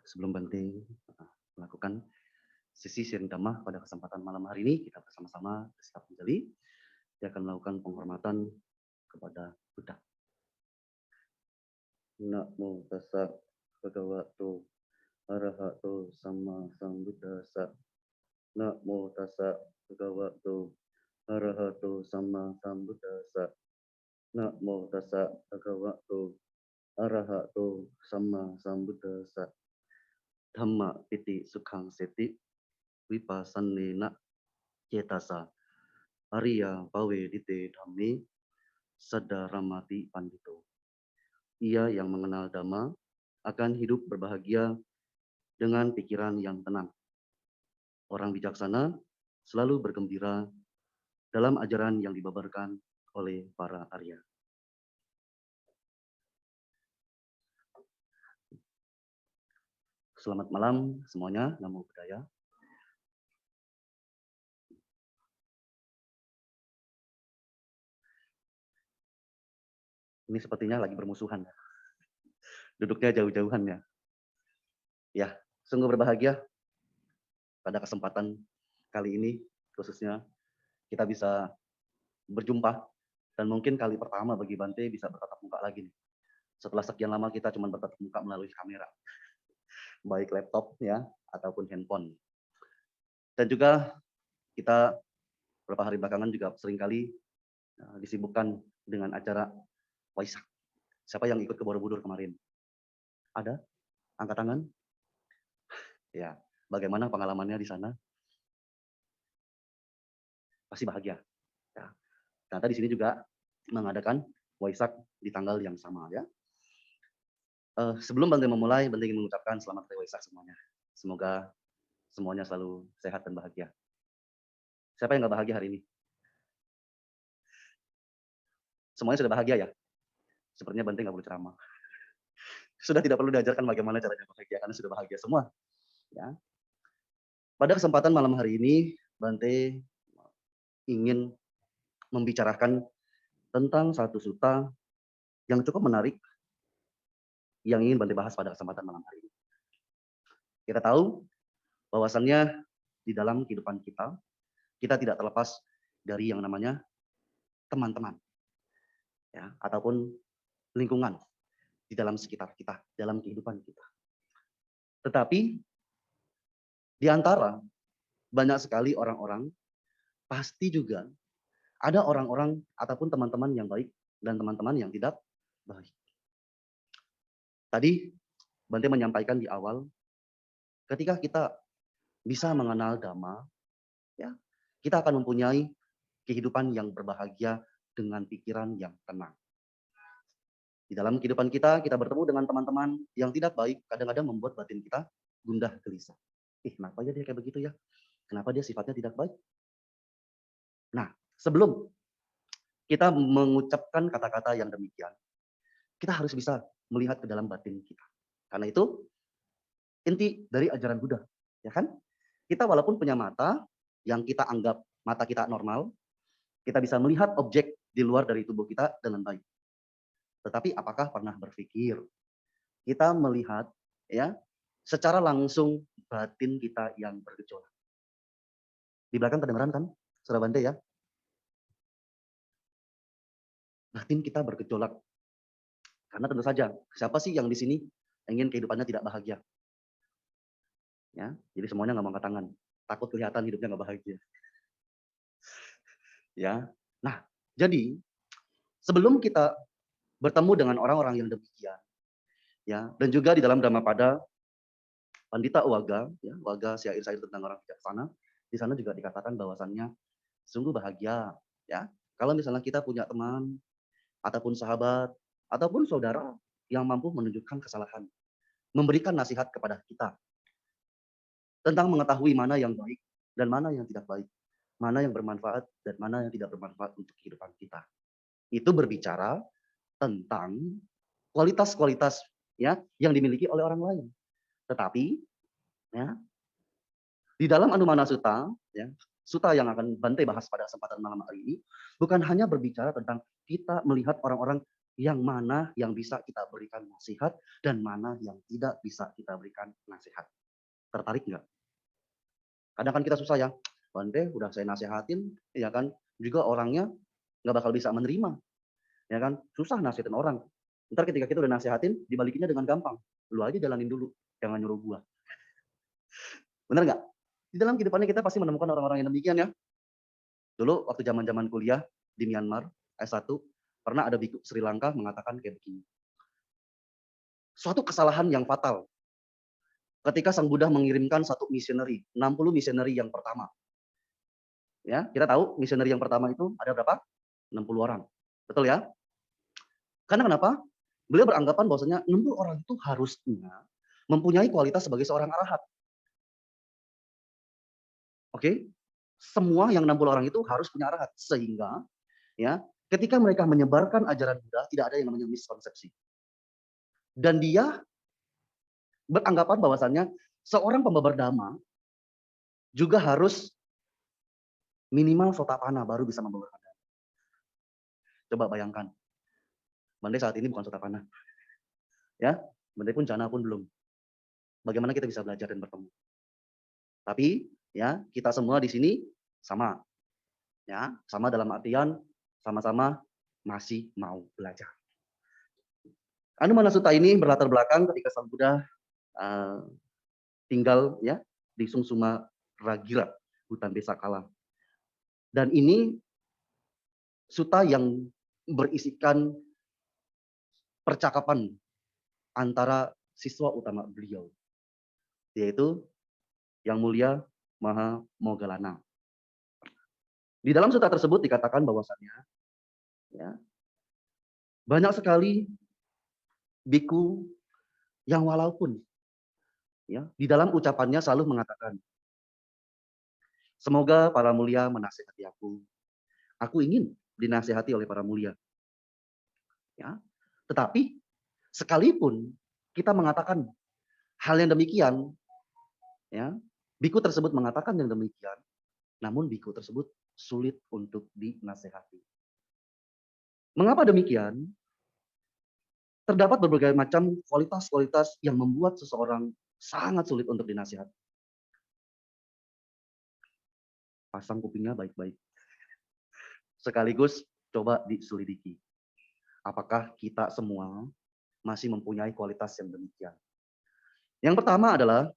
Sebelum Bante melakukan sesi sharing Dhamma pada kesempatan malam hari ini, kita bersama-sama bersikap menjadi. Dia akan melakukan penghormatan kepada Buddha. Namo tassa bhagavato arahato sama sambuddhassa. Namo tassa bhagavato arahato sama sambuddhassa. Namo tassa bhagavato arahato sama sambuddhassa. Dhamma piti sukhang seti vipassannena cetasa Arya bawe dite dhammi sadaramati pandito. Ia yang mengenal Dhamma akan hidup berbahagia dengan pikiran yang tenang. Orang bijaksana selalu bergembira dalam ajaran yang dibabarkan oleh para Arya. Selamat malam semuanya, Namo Buddhaya. Ini sepertinya lagi bermusuhan. Duduknya jauh-jauhan ya. Ya, sungguh berbahagia pada kesempatan kali ini, khususnya kita bisa berjumpa dan mungkin kali pertama bagi Bante bisa bertatap muka lagi nih. Setelah sekian lama kita cuma bertatap muka melalui kamera, baik laptop ya ataupun handphone. Dan juga kita beberapa hari belakangan juga seringkali disibukkan dengan acara Waisak. Siapa yang ikut ke Borobudur kemarin? Ada? Angkat tangan. Ya, bagaimana pengalamannya di sana? Pasti bahagia. Ya. Ternyata di sini juga mengadakan Waisak di tanggal yang sama ya. Sebelum Bante memulai, Bante ingin mengucapkan selamat hari Waisak semuanya. Semoga semuanya selalu sehat dan bahagia. Siapa yang nggak bahagia hari ini? Semuanya sudah bahagia ya? Sepertinya Bante nggak perlu ceramah. Sudah tidak perlu diajarkan bagaimana caranya bahagia, karena sudah bahagia semua. Ya. Pada kesempatan malam hari ini, Bante ingin membicarakan tentang satu sutta yang cukup menarik yang ingin Bante bahas pada kesempatan malam hari ini. Kita tahu bahwasannya di dalam kehidupan kita tidak terlepas dari yang namanya teman-teman, ya, ataupun lingkungan di dalam sekitar kita, dalam kehidupan kita. Tetapi di antara banyak sekali orang-orang, pasti juga ada orang-orang ataupun teman-teman yang baik dan teman-teman yang tidak baik. Tadi Bante menyampaikan di awal, ketika kita bisa mengenal Dhamma, ya, kita akan mempunyai kehidupan yang berbahagia dengan pikiran yang tenang. Di dalam kehidupan kita bertemu dengan teman-teman yang tidak baik, kadang-kadang membuat batin kita gundah gelisah. Kenapa ya dia kayak begitu ya? Kenapa dia sifatnya tidak baik? Nah, sebelum kita mengucapkan kata-kata yang demikian, kita harus bisa melihat ke dalam batin kita. Karena itu inti dari ajaran Buddha, ya kan? Kita walaupun punya mata yang kita anggap mata kita normal, kita bisa melihat objek di luar dari tubuh kita dengan baik. Tetapi apakah pernah berpikir kita melihat ya secara langsung batin kita yang bergejolak? Di belakang kedengeran kan, Saudara Bante ya? Batin kita bergejolak. Karena tentu saja, siapa sih yang di sini ingin kehidupannya tidak bahagia? Ya, jadi semuanya nggak mau angkat tangan. Takut kelihatan hidupnya nggak bahagia. Ya, nah jadi sebelum kita bertemu dengan orang-orang yang demikian, ya, dan juga di dalam Dhammapada Pandita Uwaga, ya, Uwaga syair-syair tentang orang bijaksana, di sana juga dikatakan bahwasannya sungguh bahagia, ya, kalau misalnya kita punya teman ataupun sahabat ataupun saudara yang mampu menunjukkan kesalahan, memberikan nasihat kepada kita tentang mengetahui mana yang baik dan mana yang tidak baik, mana yang bermanfaat dan mana yang tidak bermanfaat untuk kehidupan kita. Itu berbicara tentang kualitas-kualitas ya yang dimiliki oleh orang lain. Tetapi ya di dalam Anumana Sutta, ya, sutta yang akan Bante bahas pada kesempatan malam hari ini, bukan hanya berbicara tentang kita melihat orang-orang yang mana yang bisa kita berikan nasihat dan mana yang tidak bisa kita berikan nasihat. Tertarik nggak? Kadang kan kita susah ya, Bante udah saya nasehatin, ya kan, juga orangnya nggak bakal bisa menerima, ya kan, susah nasihatin orang. Ntar ketika kita udah nasehatin, dibalikinnya dengan gampang, lu aja jalanin dulu, jangan nyuruh gua. Bener nggak? Di dalam kehidupannya kita pasti menemukan orang-orang yang demikian ya. Dulu waktu zaman-zaman kuliah di Myanmar, S1, pernah ada biku Sri Lanka mengatakan kayak begini, suatu kesalahan yang fatal ketika Sang Buddha mengirimkan satu missionary, 60 missionary yang pertama. Ya, kita tahu missionary yang pertama itu ada berapa? 60 orang. Betul ya? Karena kenapa? Beliau beranggapan bahwasanya 60 orang itu harusnya mempunyai kualitas sebagai seorang arahat. Oke? Semua yang 60 orang itu harus punya arahat sehingga ya, ketika mereka menyebarkan ajaran Buddha tidak ada yang namanya miskonsepsi. Dan dia beranggapan bahwasannya seorang pembabar dhamma juga harus minimal sotapana baru bisa membabarkan dhamma. Coba bayangkan, Bante saat ini bukan sotapana. Ya, Bante pun jana pun belum. Bagaimana kita bisa belajar dan bertemu? Tapi ya, kita semua di sini sama. Ya, sama dalam artian sama-sama masih mau belajar. Anumana Sutta ini berlatar belakang ketika Sang Buddha tinggal ya di Sungsuma Ragira, hutan desa Kala. Dan ini sutta yang berisikan percakapan antara siswa utama beliau, yaitu Yang Mulia Maha Moggallana. Di dalam sutta tersebut dikatakan bahwasannya ya, banyak sekali biku yang walaupun ya, di dalam ucapannya selalu mengatakan, semoga para mulia menasihati aku. Aku ingin dinasihati oleh para mulia. Ya, tetapi sekalipun kita mengatakan hal yang demikian, ya, biku tersebut mengatakan yang demikian, namun biku tersebut sulit untuk dinasehati. Mengapa demikian? Terdapat berbagai macam kualitas-kualitas yang membuat seseorang sangat sulit untuk dinasihati. Pasang kupingnya baik-baik. Sekaligus coba diselidiki. Apakah kita semua masih mempunyai kualitas yang demikian? Yang pertama adalah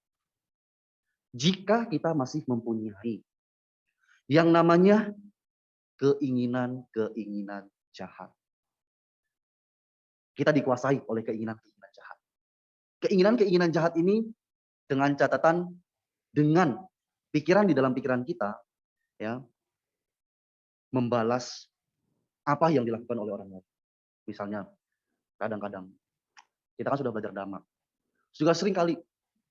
jika kita masih mempunyai yang namanya keinginan-keinginan jahat. Kita dikuasai oleh keinginan-keinginan jahat. Keinginan-keinginan jahat ini dengan catatan, dengan pikiran di dalam pikiran kita, ya, membalas apa yang dilakukan oleh orang lain. Misalnya, kadang-kadang kita kan sudah belajar dhamma. Juga sering kali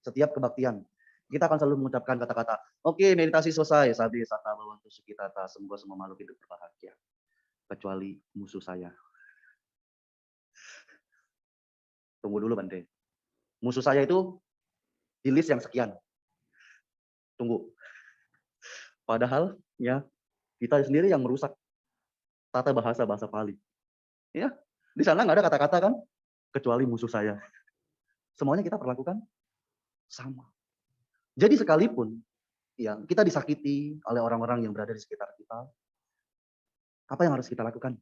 setiap kebaktian kita akan selalu mengucapkan kata-kata, oke, meditasi selesai, sabi saka bawantu sukitata, semoga semua makhluk hidup berbahagia, kecuali musuh saya. Tunggu dulu Bante. Musuh saya itu di list yang sekian. Tunggu. Padahal ya kita sendiri yang merusak tata bahasa Pali. Ya, di sana nggak ada kata-kata kan, kecuali musuh saya. Semuanya kita perlakukan sama. Jadi sekalipun ya kita disakiti oleh orang-orang yang berada di sekitar kita, apa yang harus kita lakukan?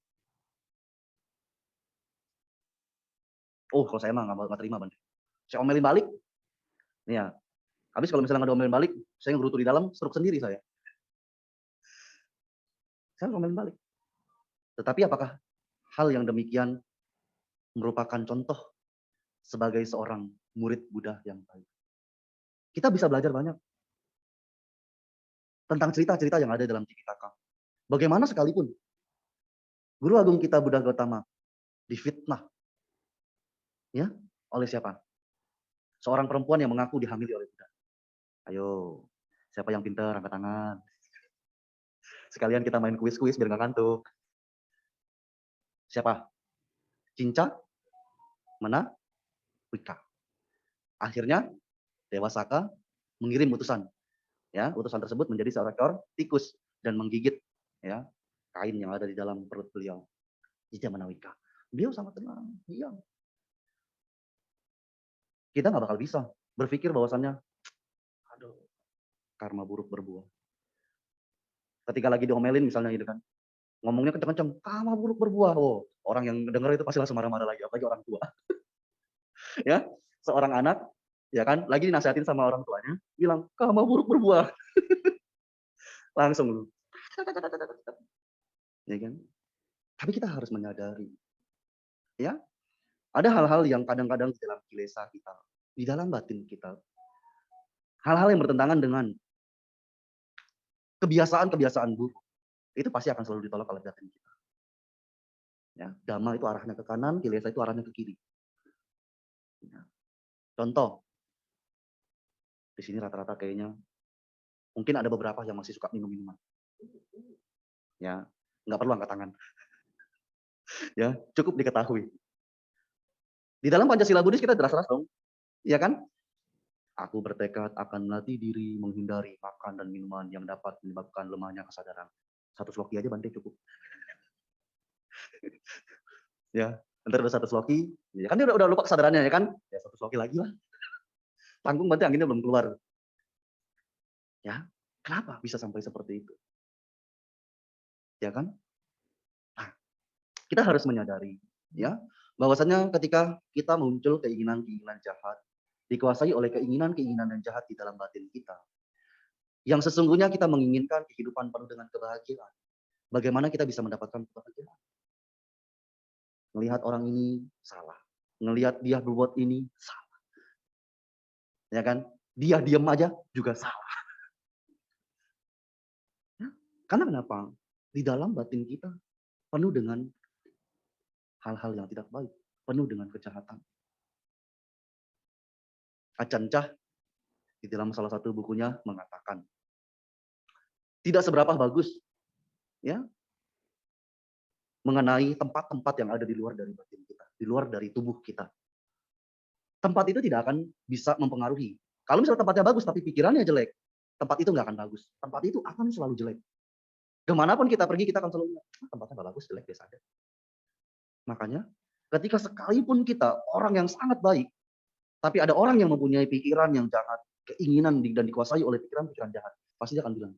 Oh, kalau saya mah nggak terima Bante. Saya omelin balik. Ya, habis kalau misalnya nggak diomelin balik, saya ngerutu di dalam, stroke sendiri saya. Saya omelin balik. Tetapi apakah hal yang demikian merupakan contoh sebagai seorang murid Buddha yang baik? Kita bisa belajar banyak tentang cerita-cerita yang ada dalam Tipitaka. Bagaimana sekalipun Guru Agung kita Buddha Gautama difitnah ya oleh siapa? Seorang perempuan yang mengaku dihamili oleh Buddha. Ayo, siapa yang pintar angkat tangan. Sekalian kita main kuis-kuis biar nggak ngantuk. Siapa? Cinca Mana Wika. Akhirnya Dewa Saka mengirim utusan. Ya, utusan tersebut menjadi seekor tikus dan menggigit ya kain yang ada di dalam perut beliau. Cinca Manawika. Beliau sangat tenang, diam. Kita nggak bakal bisa berpikir bahwasannya, aduh, karma buruk berbuah. Ketika lagi diomelin misalnya gitu kan, ngomongnya kenceng-kenceng, karma buruk berbuah. Oh, orang yang denger itu pasti langsung marah-marah lagi, apalagi orang tua. Ya, seorang anak, ya kan, lagi dinasihatin sama orang tuanya, bilang, karma buruk berbuah. Langsung, ya kan. Tapi kita harus menyadari, ya, ada hal-hal yang kadang-kadang di dalam kilesa kita, di dalam batin kita, hal-hal yang bertentangan dengan kebiasaan-kebiasaan buruk, itu pasti akan selalu ditolak oleh batin kita. Ya, dhamma itu arahnya ke kanan, kilesa itu arahnya ke kiri. Ya. Contoh, di sini rata-rata kayaknya mungkin ada beberapa yang masih suka minum minuman. Ya, nggak perlu angkat tangan. Ya, cukup diketahui. Di dalam Pancasila Buddhis kita jelas-jelas dong, ya kan? Aku bertekad akan melatih diri menghindari makan dan minuman yang dapat menyebabkan lemahnya kesadaran. Satu sloki aja Bante cukup. Ya, ntar udah satu sloki, ya kan dia udah lupa kesadarannya ya kan? Ya satu sloki lagi lah. Tanggung Bante anginnya belum keluar. Ya, kenapa bisa sampai seperti itu? Ya kan? Nah, kita harus menyadari ya bahwasanya ketika kita muncul keinginan-keinginan jahat, dikuasai oleh keinginan-keinginan yang jahat di dalam batin kita, yang sesungguhnya kita menginginkan kehidupan penuh dengan kebahagiaan. Bagaimana kita bisa mendapatkan kebahagiaan? Melihat orang ini salah, ngelihat dia berbuat ini salah, ya kan? Dia diam aja juga salah. Ya, karena kenapa? Di dalam batin kita penuh dengan hal-hal yang tidak baik, penuh dengan kejahatan. Acan Chah di dalam salah satu bukunya mengatakan, tidak seberapa bagus ya mengenai tempat-tempat yang ada di luar dari batin kita, di luar dari tubuh kita. Tempat itu tidak akan bisa mempengaruhi. Kalau misalnya tempatnya bagus tapi pikirannya jelek, tempat itu nggak akan bagus. Tempat itu akan selalu jelek. Kemanapun kita pergi, kita akan selalu bilang, tempatnya nggak bagus, jelek, biasa aja. Makanya, ketika sekalipun kita orang yang sangat baik, tapi ada orang yang mempunyai pikiran yang jahat, keinginan dan dikuasai oleh pikiran-pikiran jahat, pasti dia akan bilang,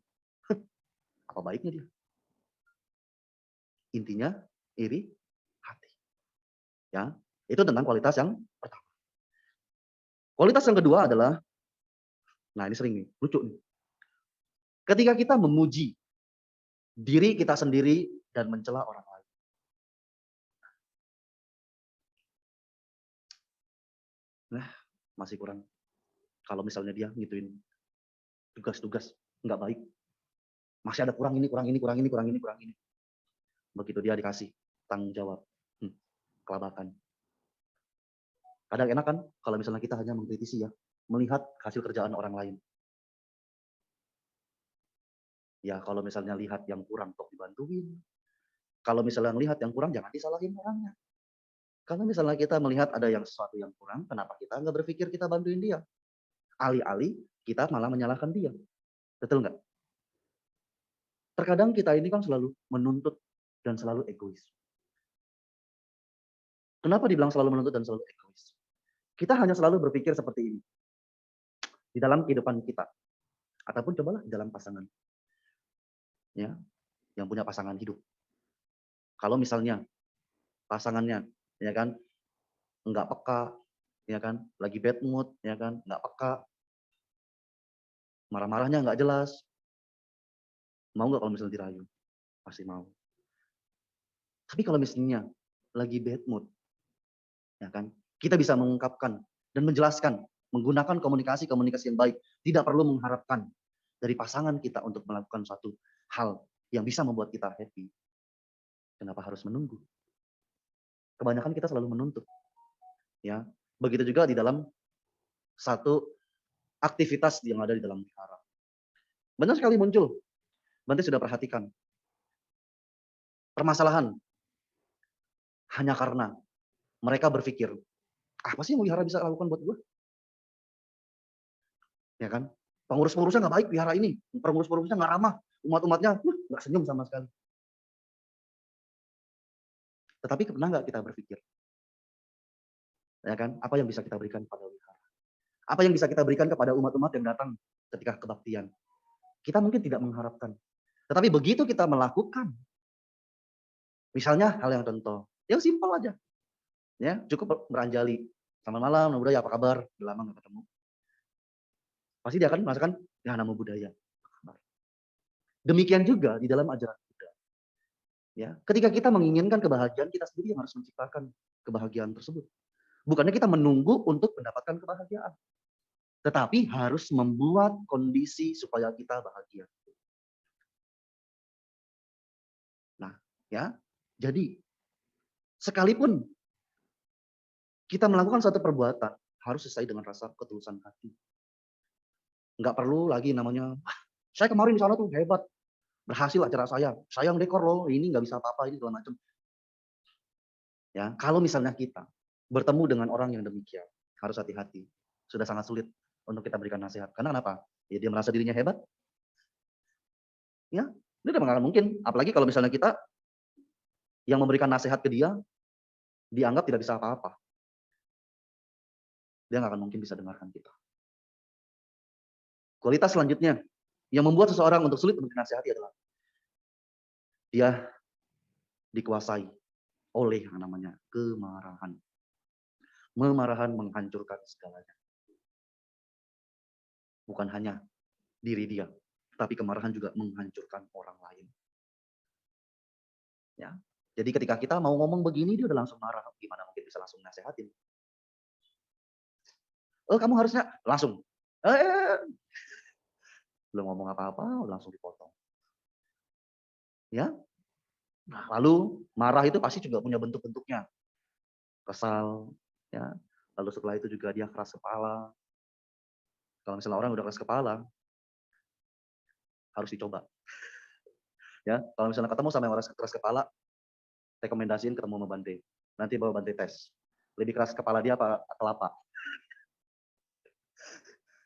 apa baiknya dia? Intinya, iri hati. Ya, itu tentang kualitas yang pertama. Kualitas yang kedua adalah, nah ini sering nih, lucu nih. Ketika kita memuji diri kita sendiri dan mencela orang lain. Nah, masih kurang. Kalau misalnya dia ngituin tugas-tugas nggak baik, masih ada kurang ini, kurang ini, kurang ini, kurang ini, kurang ini. Begitu dia dikasih tanggung jawab, kelabakan. Kadang enak kan kalau misalnya kita hanya mengkritisi ya, melihat hasil kerjaan orang lain. Ya kalau misalnya lihat yang kurang, kok dibantuin. Kalau misalnya melihat yang kurang, jangan disalahin orangnya. Kalau misalnya kita melihat ada yang sesuatu yang kurang, kenapa kita nggak berpikir kita bantuin dia? Alih-alih kita malah menyalahkan dia. Betul nggak? Terkadang kita ini kan selalu menuntut dan selalu egois. Kenapa dibilang selalu menuntut dan selalu egois? Kita hanya selalu berpikir seperti ini. Di dalam kehidupan kita. Ataupun cobalah di dalam pasangan. Ya, yang punya pasangan hidup. Kalau misalnya pasangannya, ya kan, nggak peka, ya kan, lagi bad mood, ya kan, nggak peka, marah-marahnya nggak jelas, mau nggak kalau misalnya dirayu? Pasti mau. Tapi kalau misalnya lagi bad mood, ya kan, kita bisa mengungkapkan dan menjelaskan menggunakan komunikasi-komunikasi yang baik. Tidak perlu mengharapkan dari pasangan kita untuk melakukan suatu hal yang bisa membuat kita happy. Kenapa harus menunggu? Kebanyakan kita selalu menuntut. Ya, begitu juga di dalam satu aktivitas yang ada di dalam wihara. Banyak sekali muncul. Bante sudah perhatikan. Permasalahan hanya karena mereka berpikir, apa sih yang wihara bisa lakukan buat gue? Ya kan? Pengurus-pengurusnya nggak baik wihara ini. Pengurus-pengurusnya nggak ramah. Umat-umatnya nggak senyum sama sekali. Tetapi pernah nggak kita berpikir, ya kan, apa yang bisa kita berikan kepada wihara? Apa yang bisa kita berikan kepada umat-umat yang datang ketika kebaktian? Kita mungkin tidak mengharapkan. Tetapi begitu kita melakukan, misalnya hal yang contoh, yang simpel aja, ya cukup beranjali. Selamat malam, nama budaya, apa kabar? Udah lama nggak ketemu. Pasti dia akan merasakan, ya nama budaya. Demikian juga di dalam ajaran Buddha. Ya, ketika kita menginginkan kebahagiaan, kita sendiri yang harus menciptakan kebahagiaan tersebut. Bukannya kita menunggu untuk mendapatkan kebahagiaan, tetapi harus membuat kondisi supaya kita bahagia. Nah, ya, jadi sekalipun kita melakukan suatu perbuatan, harus sesuai dengan rasa ketulusan hati. Nggak perlu lagi namanya, "Wah, saya kemarin di sana tuh hebat, berhasil acara saya yang dekor loh, ini nggak bisa apa-apa, ini segala macam." Ya, kalau misalnya kita bertemu dengan orang yang demikian, harus hati-hati. Sudah sangat sulit untuk kita berikan nasihat. Karena kenapa? Ya dia merasa dirinya hebat, ya, itu udah nggak mungkin. Apalagi kalau misalnya kita yang memberikan nasihat ke dia, dianggap tidak bisa apa-apa. Dia nggak akan mungkin bisa dengarkan kita. Kualitas selanjutnya, yang membuat seseorang untuk sulit untuk dinasihati adalah dia dikuasai oleh yang namanya kemarahan. Kemarahan menghancurkan segalanya. Bukan hanya diri dia, tapi kemarahan juga menghancurkan orang lain. Ya. Jadi ketika kita mau ngomong begini, dia udah langsung marah. Gimana mungkin bisa langsung nasehatin? Oh, kamu harusnya langsung. Eh, belum ngomong apa-apa, udah langsung dipotong. Ya. Nah, lalu marah itu pasti juga punya bentuk-bentuknya. Kesal, ya. Lalu setelah itu juga dia keras kepala. Kalau misalnya orang udah keras kepala, harus dicoba. Ya, kalau misalnya ketemu sama yang orang keras kepala, rekomendasiin ketemu sama Bante. Nanti bawa Bante tes. Lebih keras kepala dia apa kelapa?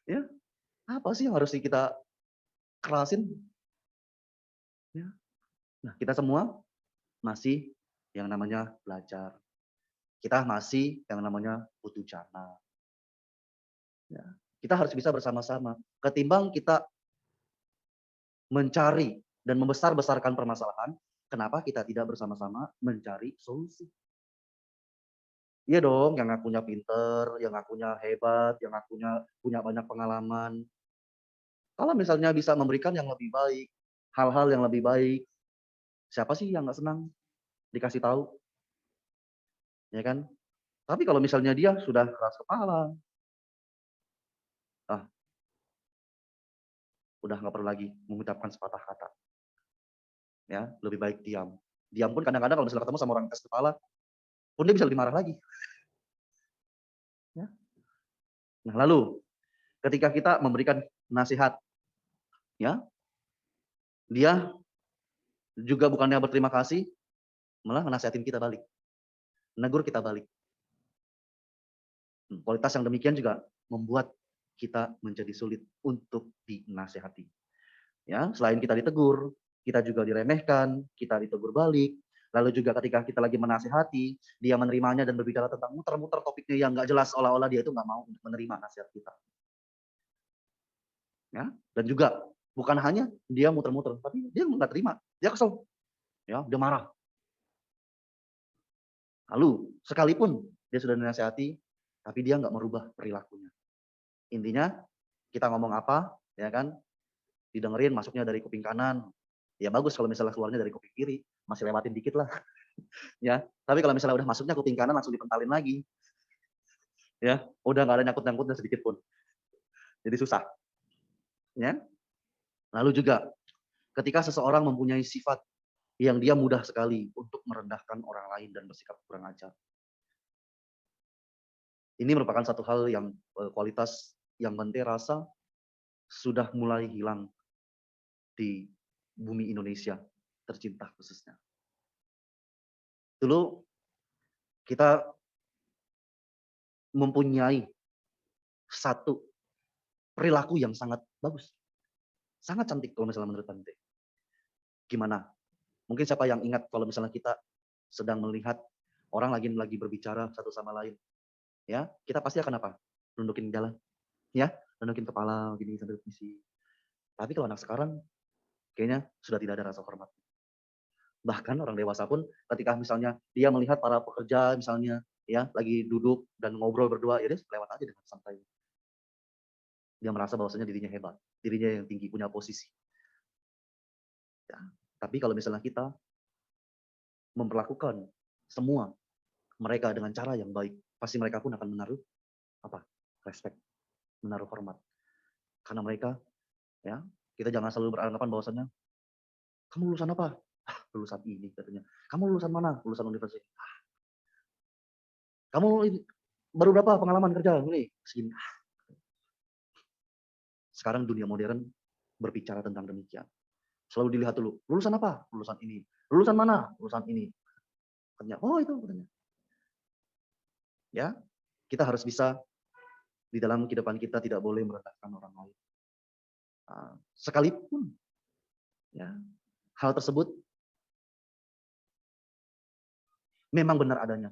Ya, apa sih yang harus kita kerasin? Ya. Nah, kita semua masih yang namanya belajar. Kita masih yang namanya butuh jana. Ya. Kita harus bisa bersama-sama. Ketimbang kita mencari dan membesar-besarkan permasalahan, kenapa kita tidak bersama-sama mencari solusi? Iya dong, yang ngakunya pinter, yang ngakunya hebat, yang ngakunya punya banyak pengalaman. Kalau misalnya bisa memberikan yang lebih baik, hal-hal yang lebih baik, siapa sih yang nggak senang dikasih tahu, ya kan? Tapi kalau misalnya dia sudah keras kepala, ah, udah nggak perlu lagi mengucapkan sepatah kata, ya, lebih baik diam. Diam pun kadang-kadang kalau misalnya ketemu sama orang keras kepala, pun dia bisa lebih marah lagi, ya. Nah, lalu ketika kita memberikan nasihat, ya, dia juga bukannya berterima kasih, malah nasihatin kita balik, menegur kita balik. Kualitas yang demikian juga membuat kita menjadi sulit untuk dinasehati. Ya, selain kita ditegur, kita juga diremehkan, kita ditegur balik. Lalu juga ketika kita lagi menasehati, dia menerimanya dan berbicara tentang muter-muter topiknya yang nggak jelas, seolah-olah dia itu nggak mau untuk menerima nasihat kita. Ya, dan juga bukan hanya dia muter-muter, tapi dia nggak terima, dia kesel, ya, dia marah. Lalu sekalipun dia sudah dinasehati, tapi dia nggak merubah perilakunya. Intinya kita ngomong apa, ya kan, didengerin masuknya dari kuping kanan. Ya bagus kalau misalnya keluarnya dari kuping kiri, masih lewatin dikit lah, ya. Tapi kalau misalnya udah masuknya kuping kanan langsung dipentalin lagi, ya, udah nggak ada nyangkut-nyangkutnya sedikit pun. Jadi susah, ya. Lalu juga ketika seseorang mempunyai sifat yang dia mudah sekali untuk merendahkan orang lain dan bersikap kurang ajar. Ini merupakan satu hal yang kualitas yang Bante rasa sudah mulai hilang di bumi Indonesia tercinta khususnya. Dulu kita mempunyai satu perilaku yang sangat bagus, sangat cantik kalau misalnya menurut Bante. Gimana? Mungkin siapa yang ingat kalau misalnya kita sedang melihat orang lagi berbicara satu sama lain, ya, kita pasti akan apa? Nundukin jalan, ya, nundukin kepala gini sambil misi. Tapi kalau anak sekarang kayaknya sudah tidak ada rasa hormat. Bahkan orang dewasa pun ketika misalnya dia melihat para pekerja misalnya ya lagi duduk dan ngobrol berdua, ya dia lewat aja dengan santai. Dia merasa bahwasanya dirinya hebat, dirinya yang tinggi, punya posisi. Ya. Tapi kalau misalnya kita memperlakukan semua mereka dengan cara yang baik, pasti mereka pun akan menaruh apa? Respect, menaruh hormat. Karena mereka ya, kita jangan selalu beranggapan bahwasanya kamu lulusan apa? Ah, lulusan ini katanya. Kamu lulusan mana? Lulusan universitas. Kamu baru berapa pengalaman kerja? Ini segini. Sekarang dunia modern berbicara tentang demikian. Selalu dilihat dulu, lulusan apa? Lulusan ini. Lulusan mana? Lulusan ini. Katanya, oh itu katanya. Ya, kita harus bisa di dalam kehidupan kita tidak boleh merendahkan orang lain. Sekalipun ya, hal tersebut memang benar adanya.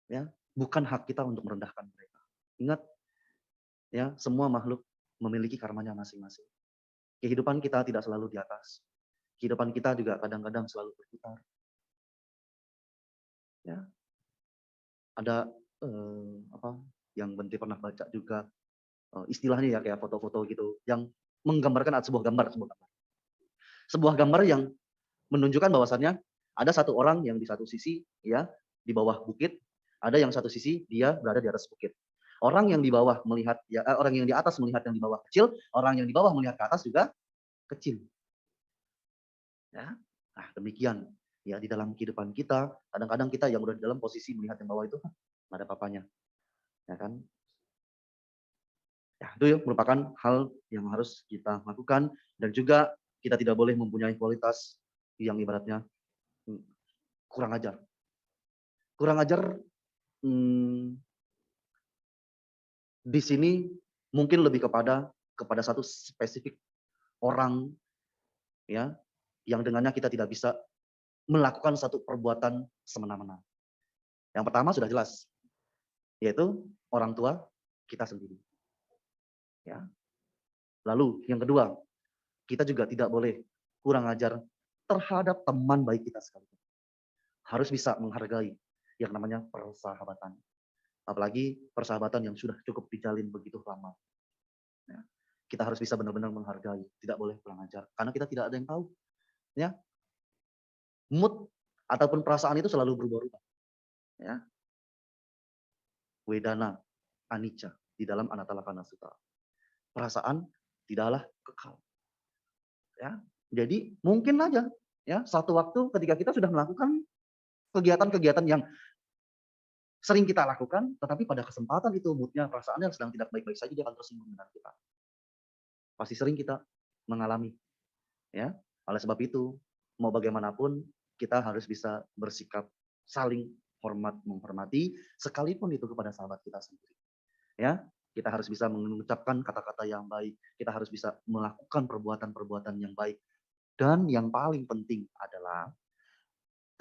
Ya, bukan hak kita untuk merendahkan mereka. Ingat, ya, semua makhluk memiliki karmanya masing-masing. Kehidupan kita tidak selalu di atas. Kehidupan kita juga kadang-kadang selalu berputar. Ya, ada apa yang Bente pernah baca juga istilahnya ya kayak foto-foto gitu yang menggambarkan sebuah gambar yang menunjukkan bahwasannya ada satu orang yang di satu sisi ya di bawah bukit, ada yang satu sisi dia berada di atas bukit. Orang yang di bawah melihat ya orang yang di atas melihat yang di bawah kecil, orang yang di bawah melihat ke atas juga kecil. Ya. Nah, demikian ya di dalam kehidupan kita, kadang-kadang kita yang udah di dalam posisi melihat yang bawah itu nggak ada papanya. Ya kan? Ya, itu ya merupakan hal yang harus kita lakukan dan juga kita tidak boleh mempunyai kualitas yang ibaratnya hmm, kurang ajar. Kurang ajar di sini mungkin lebih kepada satu spesifik orang ya yang dengannya kita tidak bisa melakukan satu perbuatan semena-mena. Yang pertama sudah jelas, yaitu orang tua kita sendiri. Ya. Lalu yang kedua, kita juga tidak boleh kurang ajar terhadap teman baik kita sekalipun. Harus bisa menghargai yang namanya persahabatan. Apalagi persahabatan yang sudah cukup dijalin begitu lama. Ya. Kita harus bisa benar-benar menghargai, tidak boleh kurang ajar. Karena kita tidak ada yang tahu. Ya, mood ataupun perasaan itu selalu berubah-ubah. Ya. Wedana, anicca di dalam Anatalakana Sutta. Perasaan tidaklah kekal. Ya. Jadi mungkin aja ya satu waktu ketika kita sudah melakukan kegiatan-kegiatan yang sering kita lakukan, tetapi pada kesempatan itu moodnya, perasaannya sedang tidak baik-baik saja, dia akan tersinggung dengan kita. Pasti sering kita mengalami. Ya, oleh sebab itu, mau bagaimanapun kita harus bisa bersikap saling hormat menghormati, sekalipun itu kepada sahabat kita sendiri. Ya, kita harus bisa mengucapkan kata-kata yang baik, kita harus bisa melakukan perbuatan-perbuatan yang baik. Dan yang paling penting adalah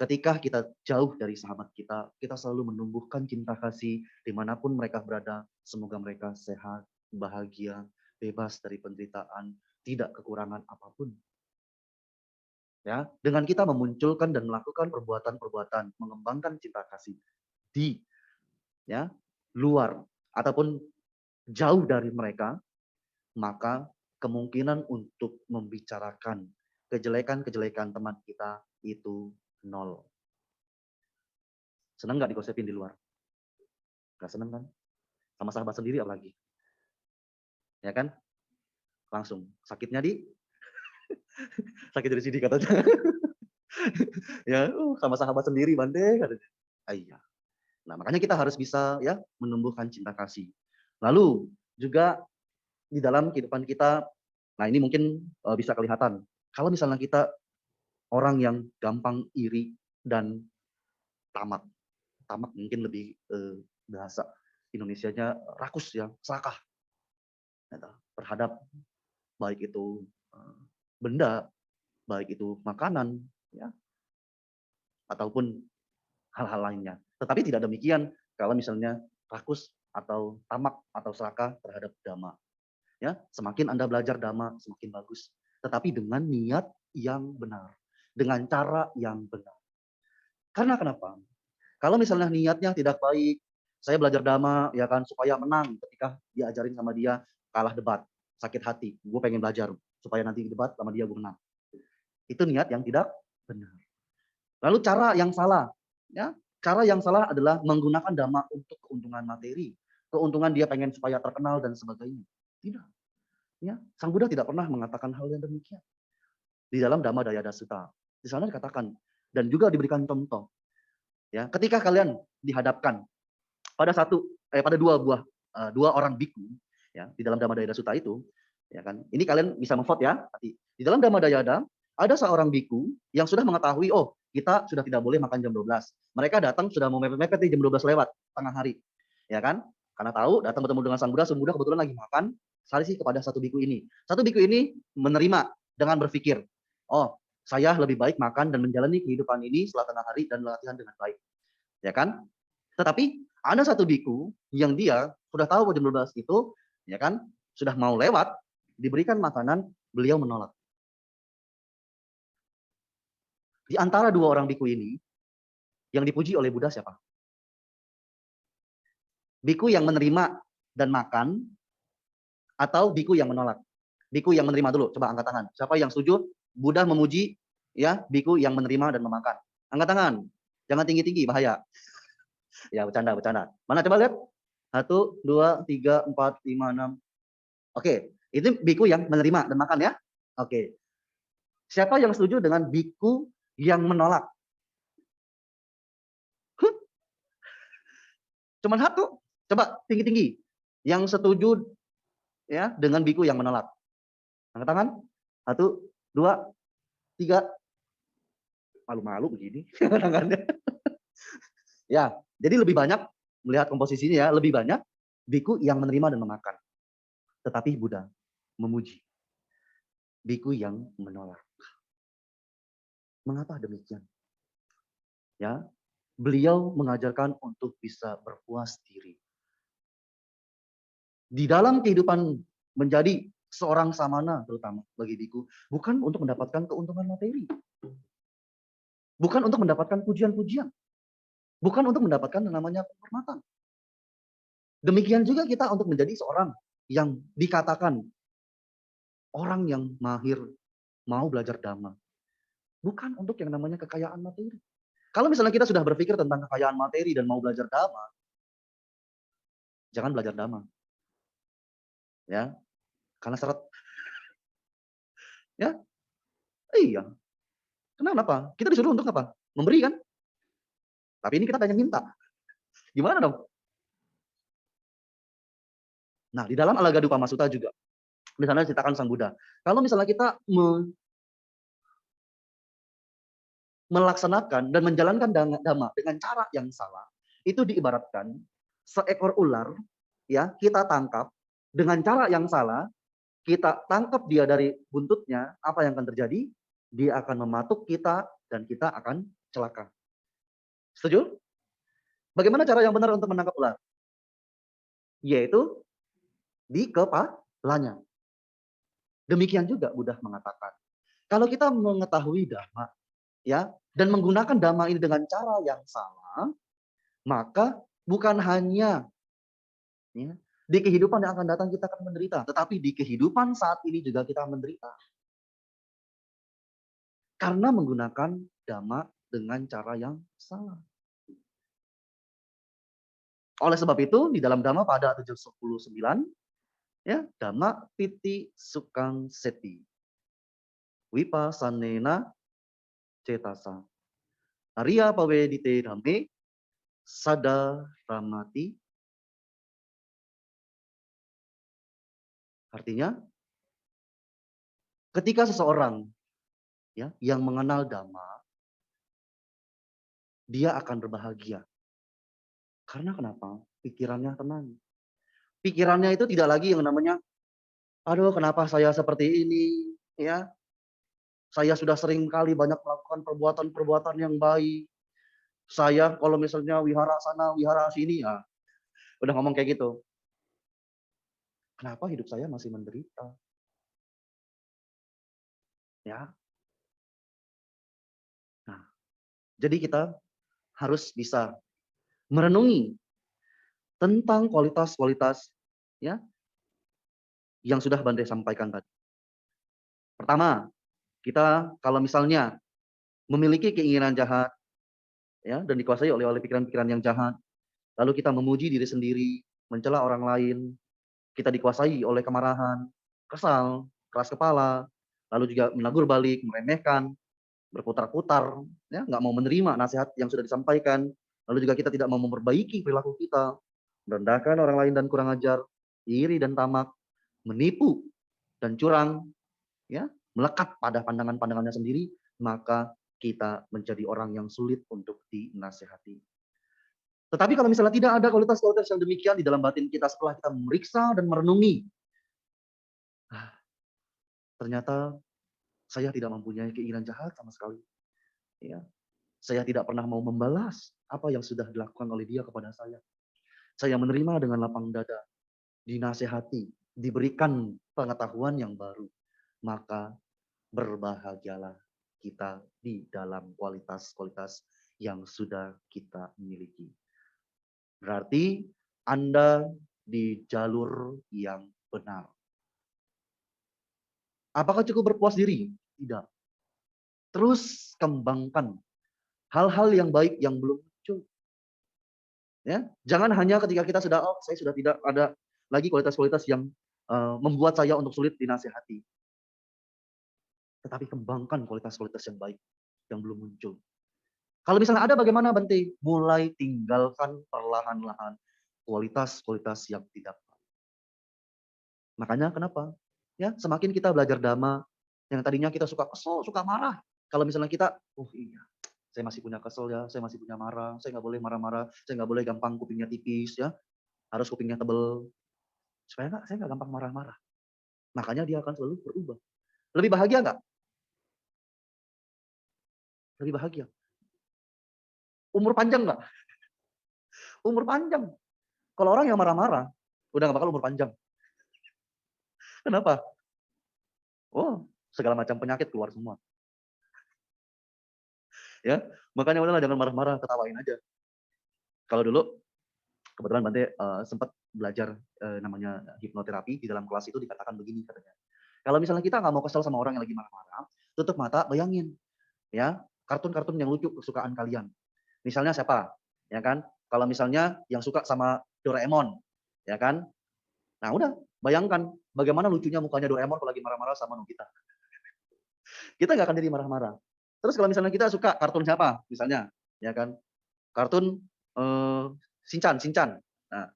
ketika kita jauh dari sahabat kita, kita selalu menumbuhkan cinta kasih dimanapun mereka berada. Semoga mereka sehat, bahagia, bebas dari penderitaan, tidak kekurangan apapun. Ya, dengan kita memunculkan dan melakukan perbuatan-perbuatan mengembangkan cinta kasih di ya luar ataupun jauh dari mereka, maka kemungkinan untuk membicarakan kejelekan-kejelekan teman kita itu nol. Senang nggak digosipin di luar? Nggak senang kan? Sama sahabat sendiri apalagi. Ya kan? Langsung sakitnya di sakit dari sini katanya. Ya, sama sahabat sendiri Bante katanya. Ah, iya. Nah, makanya kita harus bisa ya menumbuhkan cinta kasih. Lalu juga di dalam kehidupan kita, nah ini mungkin bisa kelihatan. Kalau misalnya kita orang yang gampang iri dan tamak, tamak mungkin lebih bahasa Indonesianya rakus ya, serakah terhadap baik itu benda, baik itu makanan, ya, ataupun hal-hal lainnya. Tetapi tidak demikian kalau misalnya rakus atau tamak atau serakah terhadap dhamma. Ya, semakin Anda belajar dhamma semakin bagus. Tetapi dengan niat yang benar, dengan cara yang benar. Karena kenapa? Kalau misalnya niatnya tidak baik, saya belajar dhamma ya kan supaya menang ketika diajarin sama dia kalah debat, sakit hati. Gue pengen belajar supaya nanti debat sama dia gue menang. Itu niat yang tidak benar. Lalu cara yang salah, ya. Cara yang salah adalah menggunakan dhamma untuk keuntungan materi, keuntungan dia pengen supaya terkenal dan sebagainya. Tidak, ya. Sang Buddha tidak pernah mengatakan hal yang demikian. Di dalam Dhamma Dayada Sutta, di sana dikatakan dan juga diberikan contoh, ya. Ketika kalian dihadapkan pada pada dua orang biku, ya, di dalam Dhamma Dayada Sutta itu, ya kan. Ini kalian bisa memvote ya. Di dalam Dhamma Dayada ada seorang biku yang sudah mengetahui, oh, kita sudah tidak boleh makan jam 12. Mereka datang sudah mau mepet-mepet di jam 12 lewat, tengah hari. Ya kan? Karena tahu datang bertemu dengan Sang Buddha kebetulan lagi makan, sih kepada satu biku ini. Satu biku ini menerima dengan berpikir, oh, saya lebih baik makan dan menjalani kehidupan ini setelah tengah hari dan latihan dengan baik. Ya kan? Tetapi ada satu biku yang dia sudah tahu jam 12 itu, ya kan, sudah mau lewat, diberikan makanan, beliau menolak. Di antara dua orang biku ini, yang dipuji oleh Buddha siapa? Biku yang menerima dan makan, atau biku yang menolak? Biku yang menerima dulu, coba angkat tangan. Siapa yang setuju Buddha memuji ya biku yang menerima dan memakan? Angkat tangan. Jangan tinggi-tinggi, bahaya. Ya, bercanda, bercanda. Mana coba lihat? 1, 2, 3, 4, 5, 6. Oke, itu biku yang menerima dan makan ya. Oke. Siapa yang setuju dengan biku yang menolak? Huh? Cuman satu. Coba tinggi-tinggi. Yang setuju ya dengan biku yang menolak. Angkat tangan. 1, 2, 3. Malu-malu begini tangannya. Ya, jadi lebih banyak melihat komposisinya ya, lebih banyak biku yang menerima dan memakan. Tetapi Buddha memuji biku yang menolak. Mengapa demikian? Ya, beliau mengajarkan untuk bisa berpuas diri. Di dalam kehidupan menjadi seorang samana terutama bagi biku, bukan untuk mendapatkan keuntungan materi. Bukan untuk mendapatkan pujian-pujian. Bukan untuk mendapatkan yang namanya penghormatan. Demikian juga kita untuk menjadi seorang yang dikatakan orang yang mahir mau belajar dhamma. Bukan untuk yang namanya kekayaan materi. Kalau misalnya kita sudah berpikir tentang kekayaan materi dan mau belajar dhamma, jangan belajar dhamma. Ya, karena syarat. Ya, iya. Kenapa? Kita disuruh untuk apa? Memberi kan? Tapi ini kita pengen minta. Gimana dong? Nah, di dalam Alagaddupama Sutta juga, di sana diceritakan Sang Buddha. Kalau misalnya kita melaksanakan dan menjalankan dhamma dengan cara yang salah, itu diibaratkan seekor ular, ya kita tangkap dengan cara yang salah, kita tangkap dia dari buntutnya, apa yang akan terjadi? Dia akan mematuk kita dan kita akan celaka. Setuju? Bagaimana cara yang benar untuk menangkap ular? Yaitu di kepalanya. Demikian juga Buddha mengatakan, kalau kita mengetahui dhamma, ya, dan menggunakan dhamma ini dengan cara yang salah, maka bukan hanya ya, di kehidupan yang akan datang kita akan menderita, tetapi di kehidupan saat ini juga kita menderita. Karena menggunakan dhamma dengan cara yang salah. Oleh sebab itu, di dalam Dhamma pada 719, ya, Dhamma Piti Sukang Seti. Wipassanena Cetasa. Arya Pawedite Dhamme Sada Ramati. Artinya, ketika seseorang ya yang mengenal Dhamma, dia akan berbahagia. Karena kenapa? Pikirannya tenang. Pikirannya itu tidak lagi yang namanya, aduh kenapa saya seperti ini, ya. Saya sudah sering kali banyak melakukan perbuatan-perbuatan yang baik. Saya kalau misalnya wihara sana, wihara sini, ya udah ngomong kayak gitu. Kenapa hidup saya masih menderita? Ya. Nah, jadi kita harus bisa merenungi tentang kualitas-kualitas ya yang sudah Bante sampaikan tadi. Pertama, kita kalau misalnya memiliki keinginan jahat ya dan dikuasai oleh pikiran-pikiran yang jahat, lalu kita memuji diri sendiri, mencela orang lain, kita dikuasai oleh kemarahan, kesal, keras kepala, lalu juga menegur balik, meremehkan, berputar-putar, ya, nggak mau menerima nasihat yang sudah disampaikan, lalu juga kita tidak mau memperbaiki perilaku kita, merendahkan orang lain dan kurang ajar, iri dan tamak, menipu dan curang, ya, melekat pada pandangan-pandangannya sendiri, maka kita menjadi orang yang sulit untuk dinasehati. Tetapi kalau misalnya tidak ada kualitas-kualitas yang demikian di dalam batin kita setelah kita memeriksa dan merenungi, ternyata saya tidak mempunyai keinginan jahat sama sekali. Ya, saya tidak pernah mau membalas apa yang sudah dilakukan oleh dia kepada saya. Saya menerima dengan lapang dada, dinasehati, diberikan pengetahuan yang baru. Maka berbahagialah kita di dalam kualitas-kualitas yang sudah kita miliki. Berarti Anda di jalur yang benar. Apakah cukup berpuas diri? Tidak. Terus kembangkan hal-hal yang baik yang belum muncul. Ya, jangan hanya ketika kita sudah, oh saya sudah tidak ada lagi kualitas-kualitas yang membuat saya untuk sulit dinasehati. Tetapi kembangkan kualitas-kualitas yang baik yang belum muncul. Kalau misalnya ada bagaimana Bante? Mulai tinggalkan perlahan-lahan kualitas-kualitas yang tidak baik. Makanya kenapa? Ya, semakin kita belajar dhamma, yang tadinya kita suka kesel, suka marah. Kalau misalnya kita, oh iya, saya masih punya kesel ya, saya masih punya marah, saya nggak boleh marah-marah, saya nggak boleh gampang kupingnya tipis ya, harus kupingnya tebel. Supaya saya nggak gampang marah-marah. Makanya dia akan selalu berubah. Lebih bahagia nggak? Lebih bahagia. Umur panjang nggak? Umur panjang. Kalau orang yang marah-marah, udah nggak bakal umur panjang. Kenapa? Oh, segala macam penyakit keluar semua. Ya, makanya udahlah jangan marah-marah, ketawain aja. Kalau dulu kebetulan Bante sempat belajar namanya hipnoterapi, di dalam kelas itu dikatakan begini katanya. Kalau misalnya kita nggak mau kesel sama orang yang lagi marah-marah, tutup mata, bayangin ya kartun-kartun yang lucu kesukaan kalian. Misalnya siapa? Ya kan? Kalau misalnya yang suka sama Doraemon, ya kan? Nah, udah, bayangkan bagaimana lucunya mukanya Doraemon kalau lagi marah-marah sama Nobita. Kita nggak akan jadi marah-marah. Terus kalau misalnya kita suka kartun siapa? Misalnya, ya kan? Kartun eh, Shinchan, Shinchan. Nah,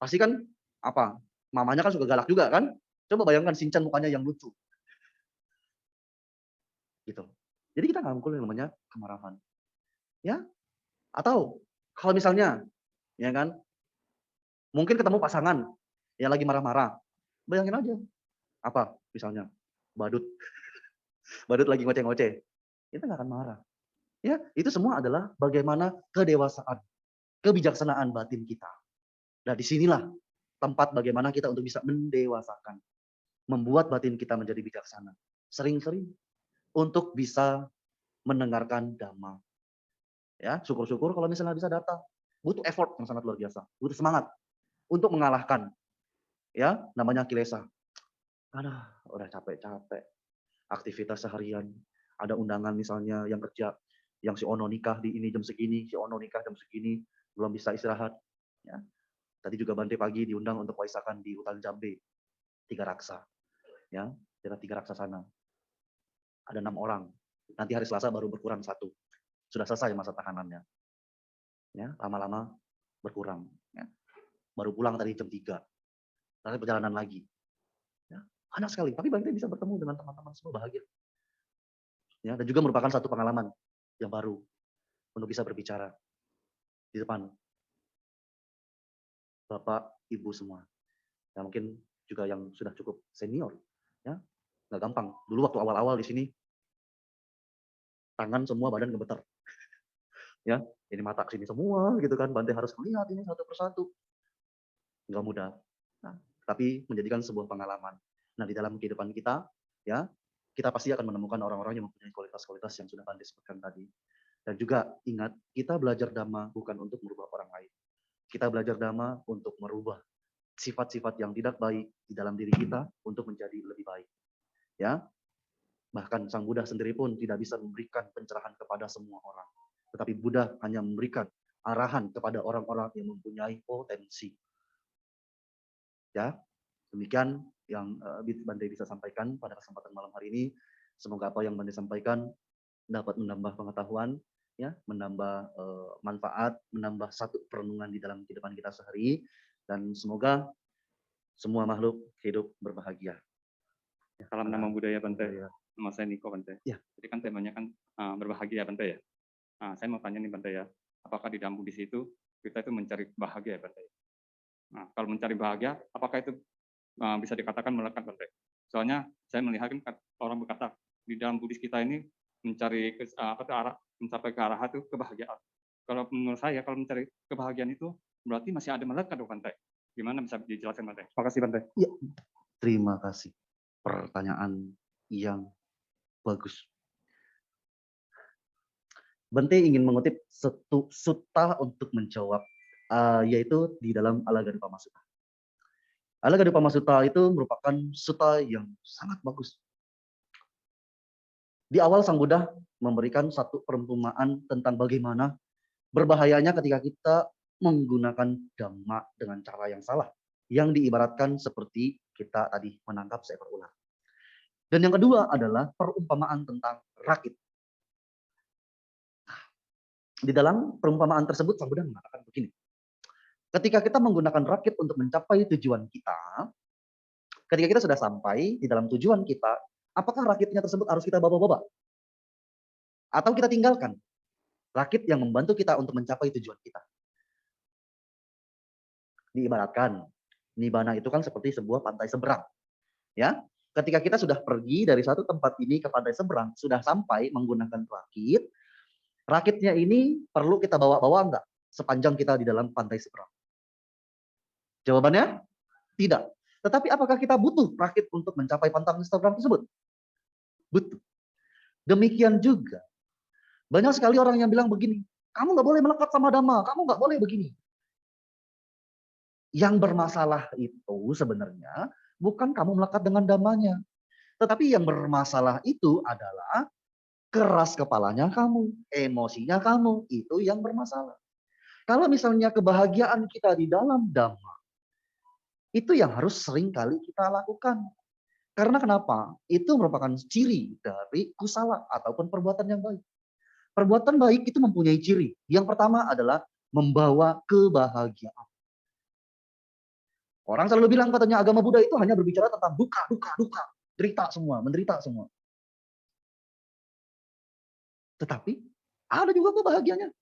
pasti kan apa? Mamanya kan suka galak juga kan? Coba bayangkan Shinchan mukanya yang lucu, gitu. Jadi kita nggak mungkin yang namanya kemarahan, ya? Atau kalau misalnya, ya kan? Mungkin ketemu pasangan yang lagi marah-marah. Bayangin aja, apa misalnya? Badut. Badut lagi ngoceh-ngoceh. Kita nggak akan marah. Ya, itu semua adalah bagaimana kedewasaan, kebijaksanaan batin kita. Nah, disinilah tempat bagaimana kita untuk bisa mendewasakan, membuat batin kita menjadi bijaksana. Sering-sering untuk bisa mendengarkan dhamma. Ya, syukur-syukur kalau misalnya bisa datang. Butuh effort yang sangat luar biasa, butuh semangat untuk mengalahkan ya namanya kilesa. Aduh, udah capek-capek aktivitas seharian. Ada undangan misalnya yang kerja, yang si Ono nikah di ini jam segini, si Ono nikah jam segini, belum bisa istirahat. Ya. Tadi juga Bante pagi diundang untuk waisakan di hutan Jambe, Tiga Raksa. Ya, daerah Tiga Raksa sana. Ada 6 orang. Nanti hari Selasa baru berkurang 1. Sudah selesai masa tahanannya. Ya, lama-lama berkurang. Ya. Baru pulang tadi jam 3. Nanti perjalanan lagi. Ya. Banyak sekali. Tapi Bante bisa bertemu dengan teman-teman semua bahagia. Ya, dan juga merupakan satu pengalaman yang baru untuk bisa berbicara di depan Bapak, Ibu semua. Ya, mungkin juga yang sudah cukup senior. Ya, nggak gampang. Dulu waktu awal-awal di sini, tangan semua badan gemeter. Ya, ini mata ke sini semua gitu kan, Bante harus melihat ini satu persatu. Nggak mudah. Nah, tapi menjadikan sebuah pengalaman. Nah, di dalam kehidupan kita, ya, kita pasti akan menemukan orang-orang yang mempunyai kualitas-kualitas yang sudah Bante sebutkan tadi. Dan juga ingat, kita belajar Dhamma bukan untuk merubah orang lain. Kita belajar Dhamma untuk merubah sifat-sifat yang tidak baik di dalam diri kita untuk menjadi lebih baik. Ya, bahkan Sang Buddha sendiri pun tidak bisa memberikan pencerahan kepada semua orang. Tetapi Buddha hanya memberikan arahan kepada orang-orang yang mempunyai potensi. Ya, demikian yang Bante bisa sampaikan pada kesempatan malam hari ini. Semoga apa yang Bante sampaikan dapat menambah pengetahuan, ya, menambah manfaat, menambah satu perenungan di dalam kehidupan kita sehari, dan semoga semua makhluk hidup berbahagia. Salam nama budaya Bante. Budaya. Nama saya Niko Bante. Ya. Jadi kan temanya kan berbahagia Bante ya. Nah, saya mau tanya nih Bante ya, apakah di dalam Buddhis itu kita itu mencari bahagia Bante? Nah, kalau mencari bahagia, apakah itu bisa dikatakan melekat Bante? Soalnya saya melihat kan orang berkata di dalam Buddhis kita ini mencari mencapai ke arah itu kebahagiaan. Kalau menurut saya kalau mencari kebahagiaan itu berarti masih ada melekat Bante. Gimana bisa dijelaskan Bante? Terima kasih Bante. Ya, terima kasih. Pertanyaan yang bagus. Bante ingin mengutip satu sutta untuk menjawab, yaitu di dalam Alaggadupama Sutta. Alaggadupama Sutta itu merupakan sutta yang sangat bagus. Di awal Sang Buddha memberikan satu perumpamaan tentang bagaimana berbahayanya ketika kita menggunakan Dhamma dengan cara yang salah. Yang diibaratkan seperti kita tadi menangkap seekor ular. Dan yang kedua adalah perumpamaan tentang rakit. Di dalam perumpamaan tersebut Sang Buddha mengatakan begini. Ketika kita menggunakan rakit untuk mencapai tujuan kita, ketika kita sudah sampai di dalam tujuan kita, apakah rakitnya tersebut harus kita bawa-bawa? Atau kita tinggalkan rakit yang membantu kita untuk mencapai tujuan kita? Diibaratkan, Nibbana itu kan seperti sebuah pantai seberang. Ya, ketika kita sudah pergi dari satu tempat ini ke pantai seberang, sudah sampai menggunakan rakit, rakitnya ini perlu kita bawa-bawa enggak sepanjang kita di dalam pantai seberang? Jawabannya tidak. Tetapi apakah kita butuh rakit untuk mencapai pantai seberang tersebut? Butuh. Demikian juga, banyak sekali orang yang bilang begini, kamu nggak boleh melekat sama Dhamma, kamu nggak boleh begini. Yang bermasalah itu sebenarnya bukan kamu melekat dengan Dhammanya. Tetapi yang bermasalah itu adalah keras kepalanya kamu, emosinya kamu, itu yang bermasalah. Kalau misalnya kebahagiaan kita di dalam Dhamma, itu yang harus sering kali kita lakukan. Karena kenapa? Itu merupakan ciri dari kusala ataupun perbuatan yang baik. Perbuatan baik itu mempunyai ciri. Yang pertama adalah membawa kebahagiaan. Orang selalu bilang katanya agama Buddha itu hanya berbicara tentang duka, derita semua, menderita semua. Tetapi ada juga kebahagiaannya.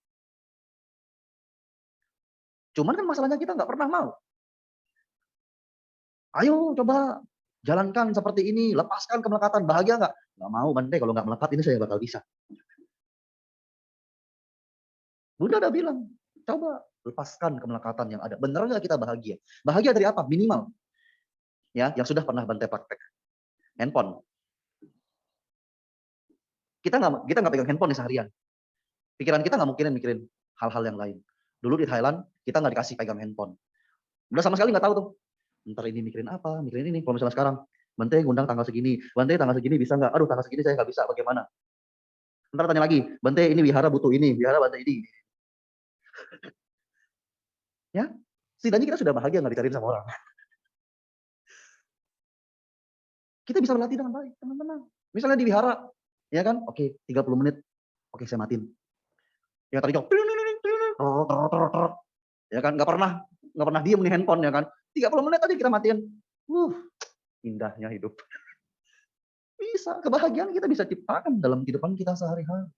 Cuman kan masalahnya kita nggak pernah mau. Ayo coba jalankan seperti ini, lepaskan kemelekatan, bahagia nggak? Nggak mau Bante, kalau nggak melekat ini saya bakal bisa. Buddha udah bilang, coba lepaskan kemelekatan yang ada. Bener nggak kita bahagia? Bahagia dari apa? Minimal. Ya, yang sudah pernah Bante praktek. Handphone. Kita nggak pegang handphone nih seharian. Pikiran kita nggak mungkin mikirin hal-hal yang lain. Dulu di Thailand, kita nggak dikasih pegang handphone. Udah sama sekali nggak tahu tuh. Ntar ini mikirin apa, mikirin ini. Kalau misalnya sekarang, Bante ngundang tanggal segini. Bante tanggal segini bisa nggak? Aduh tanggal segini saya nggak bisa, bagaimana? Ntar tanya lagi, Bante ini wihara butuh ini, wihara Bante ini. Ya, setidaknya kita sudah bahagia nggak dicariin sama orang. Kita bisa berlatih dengan baik, teman-teman. Misalnya di wihara, ya kan? Oke, 30 menit. Oke, saya matiin. Ya tadi jawab, ya kan? Nggak pernah diem nih handphone ya kan? 30 menit aja kita matiin. Indahnya hidup. Bisa, kebahagiaan kita bisa ciptakan dalam kehidupan kita sehari-hari.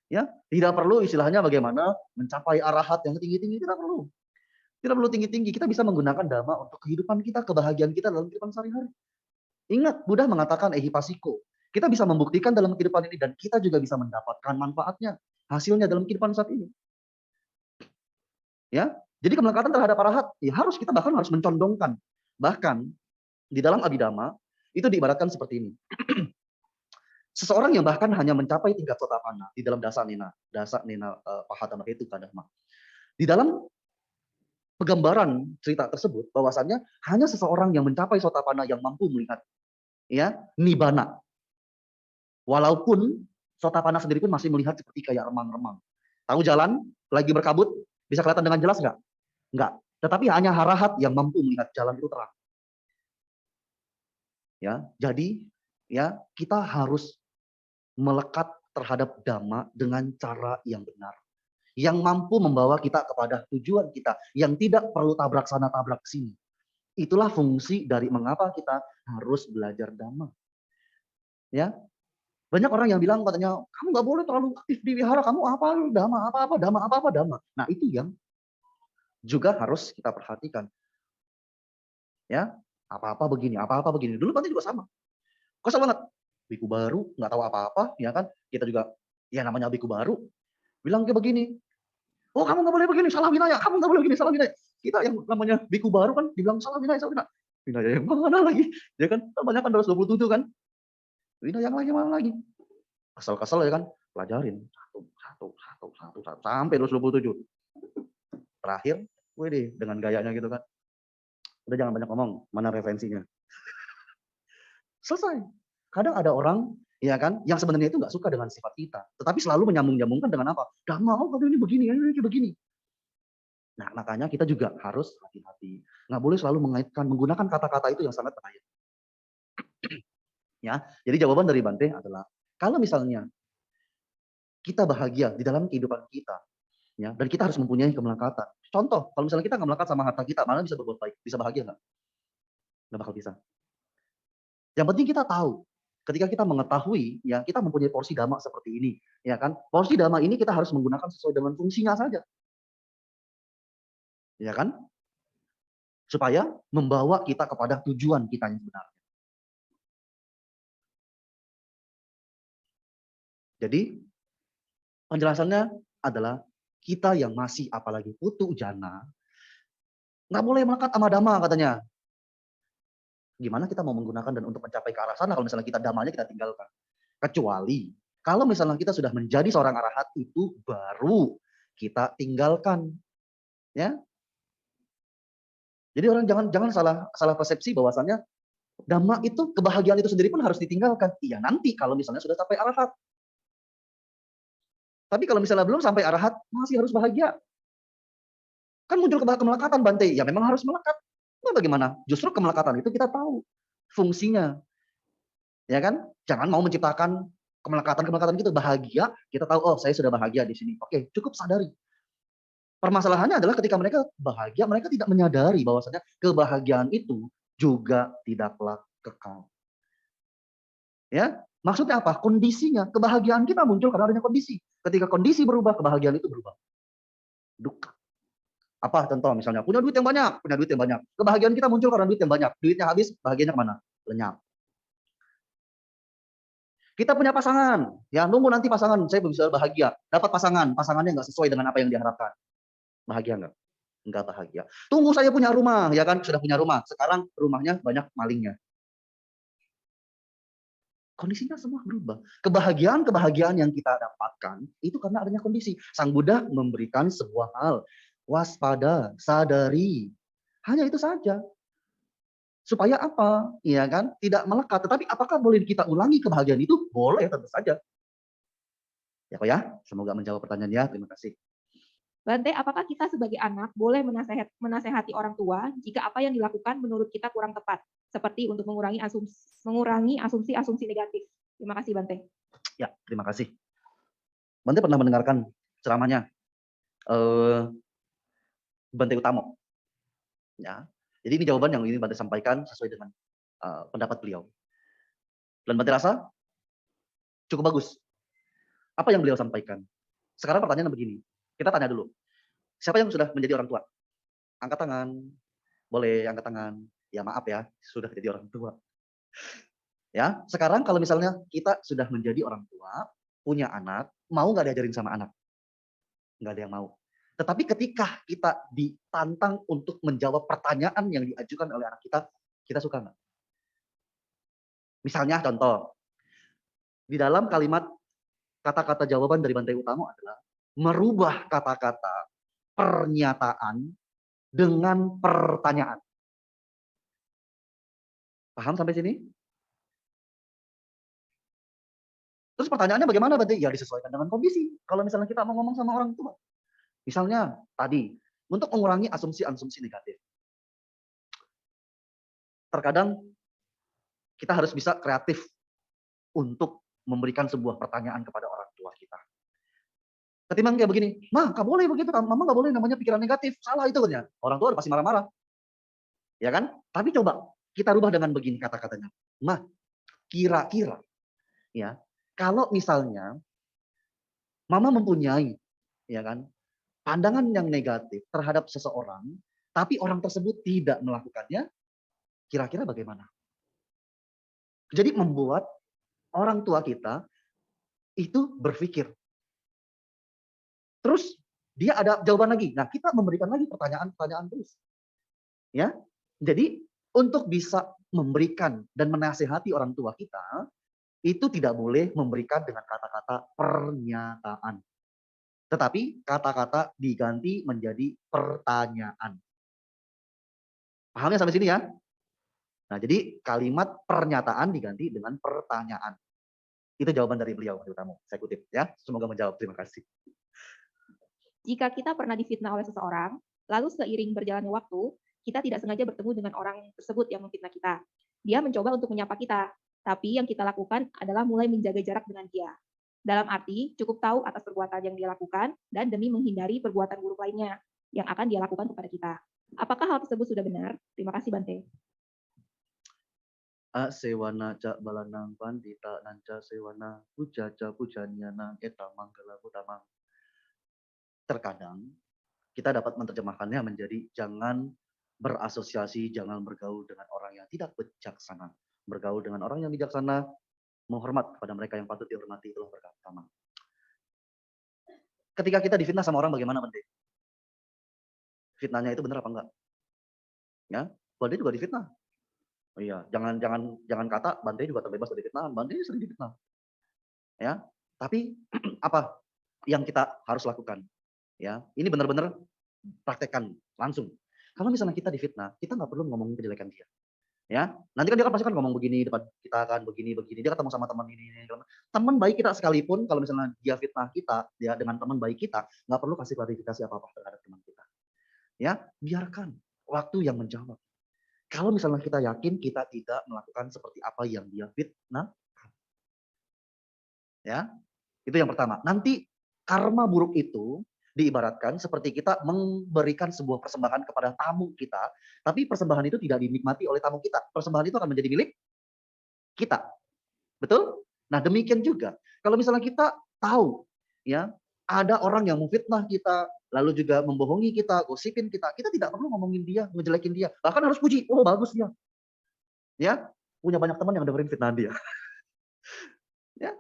Ya, tidak perlu istilahnya bagaimana mencapai arahat yang tinggi-tinggi, tidak perlu. Tidak perlu tinggi-tinggi, kita bisa menggunakan Dhamma untuk kehidupan kita, kebahagiaan kita dalam kehidupan sehari-hari. Ingat, Buddha mengatakan ehipasiko. Kita bisa membuktikan dalam kehidupan ini dan kita juga bisa mendapatkan manfaatnya. hasilnya dalam kehidupan saat ini. Ya, jadi kemelekatan terhadap arahat, ya kita bahkan harus mencondongkan. Bahkan di dalam abidama itu diibaratkan seperti ini. Seseorang yang bahkan hanya mencapai tingkat sotapanna di dalam dasa nena pahatama itu kadama. Di dalam penggambaran cerita tersebut bahwasannya hanya seseorang yang mencapai sotapanna yang mampu melihat ya nibbana. Walaupun sotapanna sendiri pun masih melihat seperti kayak remang-remang. Tahu jalan lagi berkabut bisa kelihatan dengan jelas nggak? Nggak. Tetapi hanya harahat yang mampu melihat jalan itu terang. Ya, jadi ya kita harus melekat terhadap dhamma dengan cara yang benar. Yang mampu membawa kita kepada tujuan kita, yang tidak perlu tabrak sana tabrak sini. Itulah fungsi dari mengapa kita harus belajar dhamma. Ya, banyak orang yang bilang katanya kamu nggak boleh terlalu aktif di wihara, kamu apa dhamma, apa dhamma, apa dhamma. Nah itu yang juga harus kita perhatikan. Ya, apa-apa begini. Dulu Bante juga sama. Kesel banget. Biku baru, nggak tahu apa-apa, ya kan? Kita juga, ya namanya biku baru, bilang kayak begini. Oh kamu nggak boleh begini, salah winaya. Kamu nggak boleh begini, salah winaya. Kita yang namanya biku baru kan dibilang salah winaya, salah winaya. Winaya yang mana lagi? Ya kan, banyak kan 227 kan. Winaya yang lagi mana lagi? Kesel-kesel ya kan, pelajarin. Satu. Sampai 227. Terakhir, gue deh dengan gayanya gitu kan. Udah jangan banyak ngomong, mana referensinya. Selesai. Kadang ada orang ya kan yang sebenarnya itu nggak suka dengan sifat kita, tetapi selalu menyambung-nyambungkan dengan apa? Dhamma, oh kamu ini begini, ini begini. Nah, makanya kita juga harus hati-hati. Nggak boleh selalu menggunakan kata-kata itu yang sangat bahaya. Ya, jadi jawaban dari Bante adalah kalau misalnya kita bahagia di dalam kehidupan kita, ya, dan kita harus mempunyai kemelekatan. Contoh, kalau misalnya kita nggak melekat sama harta kita, mana bisa berbuat baik, bisa bahagia nggak? Nggak bakal bisa. Yang penting kita tahu, ketika kita mengetahui, ya kita mempunyai porsi dhamma seperti ini, ya kan? Porsi dhamma ini kita harus menggunakan sesuai dengan fungsinya saja, ya kan? Supaya membawa kita kepada tujuan kita yang sebenarnya. Jadi penjelasannya adalah kita yang masih apalagi putu jana, nggak boleh melekat sama dhamma katanya. Gimana kita mau menggunakan dan untuk mencapai ke arah sana kalau misalnya kita dhammanya kita tinggalkan. Kecuali kalau misalnya kita sudah menjadi seorang arahat itu baru kita tinggalkan. Ya. Jadi orang jangan salah persepsi bahwasannya dhamma itu kebahagiaan itu sendiri pun harus ditinggalkan. Iya nanti kalau misalnya sudah sampai arahat. Tapi kalau misalnya belum sampai arahat masih harus bahagia. Kan muncul kemelekatan Bante. Ya memang harus melekat. Nah, bagaimana? Justru kemelekatan itu kita tahu fungsinya. Ya kan? Jangan mau menciptakan kemelekatan gitu bahagia, kita tahu oh saya sudah bahagia di sini. Oke, cukup sadari. Permasalahannya adalah ketika mereka bahagia, mereka tidak menyadari bahwasanya kebahagiaan itu juga tidaklah kekal. Ya, maksudnya apa? Kondisinya, kebahagiaan kita muncul karena adanya kondisi. Ketika kondisi berubah, kebahagiaan itu berubah. Duka. Apa contoh misalnya, punya duit yang banyak. Kebahagiaan kita muncul karena duit yang banyak. Duitnya habis, bahagianya kemana? Lenyap. Kita punya pasangan, ya nunggu nanti pasangan, saya bisa bahagia. Dapat pasangannya nggak sesuai dengan apa yang diharapkan. Bahagia nggak? Nggak bahagia. Tunggu saya punya rumah, ya kan? Sudah punya rumah. Sekarang rumahnya banyak malingnya. Kondisinya semua berubah. Kebahagiaan yang kita dapatkan, itu karena adanya kondisi. Sang Buddha memberikan sebuah hal. Waspada, sadari. Hanya itu saja. Supaya apa? Ya kan? Tidak melekat. Tetapi apakah boleh kita ulangi kebahagiaan itu? Boleh, tentu saja. Ya kok ya? Semoga menjawab pertanyaannya. Terima kasih. Bante, apakah kita sebagai anak boleh menasehati orang tua jika apa yang dilakukan menurut kita kurang tepat, seperti untuk mengurangi asumsi-asumsi negatif? Terima kasih, Bante. Ya, terima kasih. Bante pernah mendengarkan ceramahnya Bante Utamo. Ya, jadi ini jawaban yang ini Bante sampaikan sesuai dengan pendapat beliau. Dan Bante rasa cukup bagus. Apa yang beliau sampaikan? Sekarang pertanyaannya begini. Kita tanya dulu. Siapa yang sudah menjadi orang tua? Angkat tangan. Boleh angkat tangan. Ya maaf ya, sudah jadi orang tua. Ya, sekarang kalau misalnya kita sudah menjadi orang tua, punya anak, mau nggak diajarin sama anak? Nggak ada yang mau. Tetapi ketika kita ditantang untuk menjawab pertanyaan yang diajukan oleh anak kita suka nggak? Misalnya contoh, di dalam kalimat kata-kata jawaban dari Bante Utama adalah merubah kata-kata pernyataan dengan pertanyaan. Paham sampai sini? Terus pertanyaannya bagaimana Bante? Ya disesuaikan dengan kondisi. Kalau misalnya kita mau ngomong sama orang tua. Misalnya tadi, untuk mengurangi asumsi-asumsi negatif. Terkadang kita harus bisa kreatif untuk memberikan sebuah pertanyaan kepada orang tua kita. Ketimbang kayak begini, "Mah, nggak boleh begitu, Mama nggak boleh namanya pikiran negatif, salah itu," katanya. Orang tua pasti marah-marah, ya kan? Tapi coba kita rubah dengan begini kata-katanya, "Mah, kira-kira ya, kalau misalnya Mama mempunyai ya kan, pandangan yang negatif terhadap seseorang, tapi orang tersebut tidak melakukannya, kira-kira bagaimana?" Jadi membuat orang tua kita itu berpikir. Terus dia ada jawaban lagi. Nah, kita memberikan lagi pertanyaan-pertanyaan terus. Ya. Jadi untuk bisa memberikan dan menasehati orang tua kita, itu tidak boleh memberikan dengan kata-kata pernyataan. Tetapi kata-kata diganti menjadi pertanyaan. Pahamnya sampai sini ya? Nah, jadi kalimat pernyataan diganti dengan pertanyaan. Itu jawaban dari beliau, Utama. Saya kutip ya. Semoga menjawab. Terima kasih. Jika kita pernah difitnah oleh seseorang, lalu seiring berjalannya waktu, kita tidak sengaja bertemu dengan orang tersebut yang memfitnah kita. Dia mencoba untuk menyapa kita, tapi yang kita lakukan adalah mulai menjaga jarak dengan dia. Dalam arti, cukup tahu atas perbuatan yang dia lakukan dan demi menghindari perbuatan buruk lainnya yang akan dia lakukan kepada kita. Apakah hal tersebut sudah benar? Terima kasih, Bante. Sewana cak balanang pandita nanca sewana pujaca pujanyana eta manggala utamang. Terkadang kita dapat menerjemahkannya menjadi jangan berasosiasi, jangan bergaul dengan orang yang tidak bijaksana. Bergaul dengan orang yang bijaksana, menghormat kepada mereka yang patut dihormati, itulah berkah utama. Ketika kita difitnah sama orang bagaimana, Bante? Fitnahnya itu benar apa enggak? Ya, Bante juga difitnah. Oh iya, jangan kata Bante juga terbebas dari fitnah, Bante sering difitnah. Ya, tapi apa yang kita harus lakukan? Ya, ini benar-benar praktekkan langsung. Kalau misalnya kita difitnah, kita nggak perlu ngomongin kejelekan dia. Ya, nanti kan dia kan pasti kan ngomong begini depan kita kan begini. Dia ketemu sama teman ini. Teman baik kita sekalipun kalau misalnya dia fitnah kita, dia dengan teman baik kita, nggak perlu kasih klarifikasi apa-apa terhadap teman kita. Ya, biarkan waktu yang menjawab. Kalau misalnya kita yakin kita tidak melakukan seperti apa yang dia fitnah, ya, itu yang pertama. Nanti karma buruk itu diibaratkan seperti kita memberikan sebuah persembahan kepada tamu kita, tapi persembahan itu tidak dinikmati oleh tamu kita. Persembahan itu akan menjadi milik kita. Betul? Nah, demikian juga kalau misalnya kita tahu ya, ada orang yang memfitnah kita, lalu juga membohongi kita, gosipin kita, kita tidak perlu ngomongin dia, ngejelekin dia. Bahkan harus puji, "Oh, bagus dia." Ya, punya banyak teman yang dengerin fitnah dia. Ya,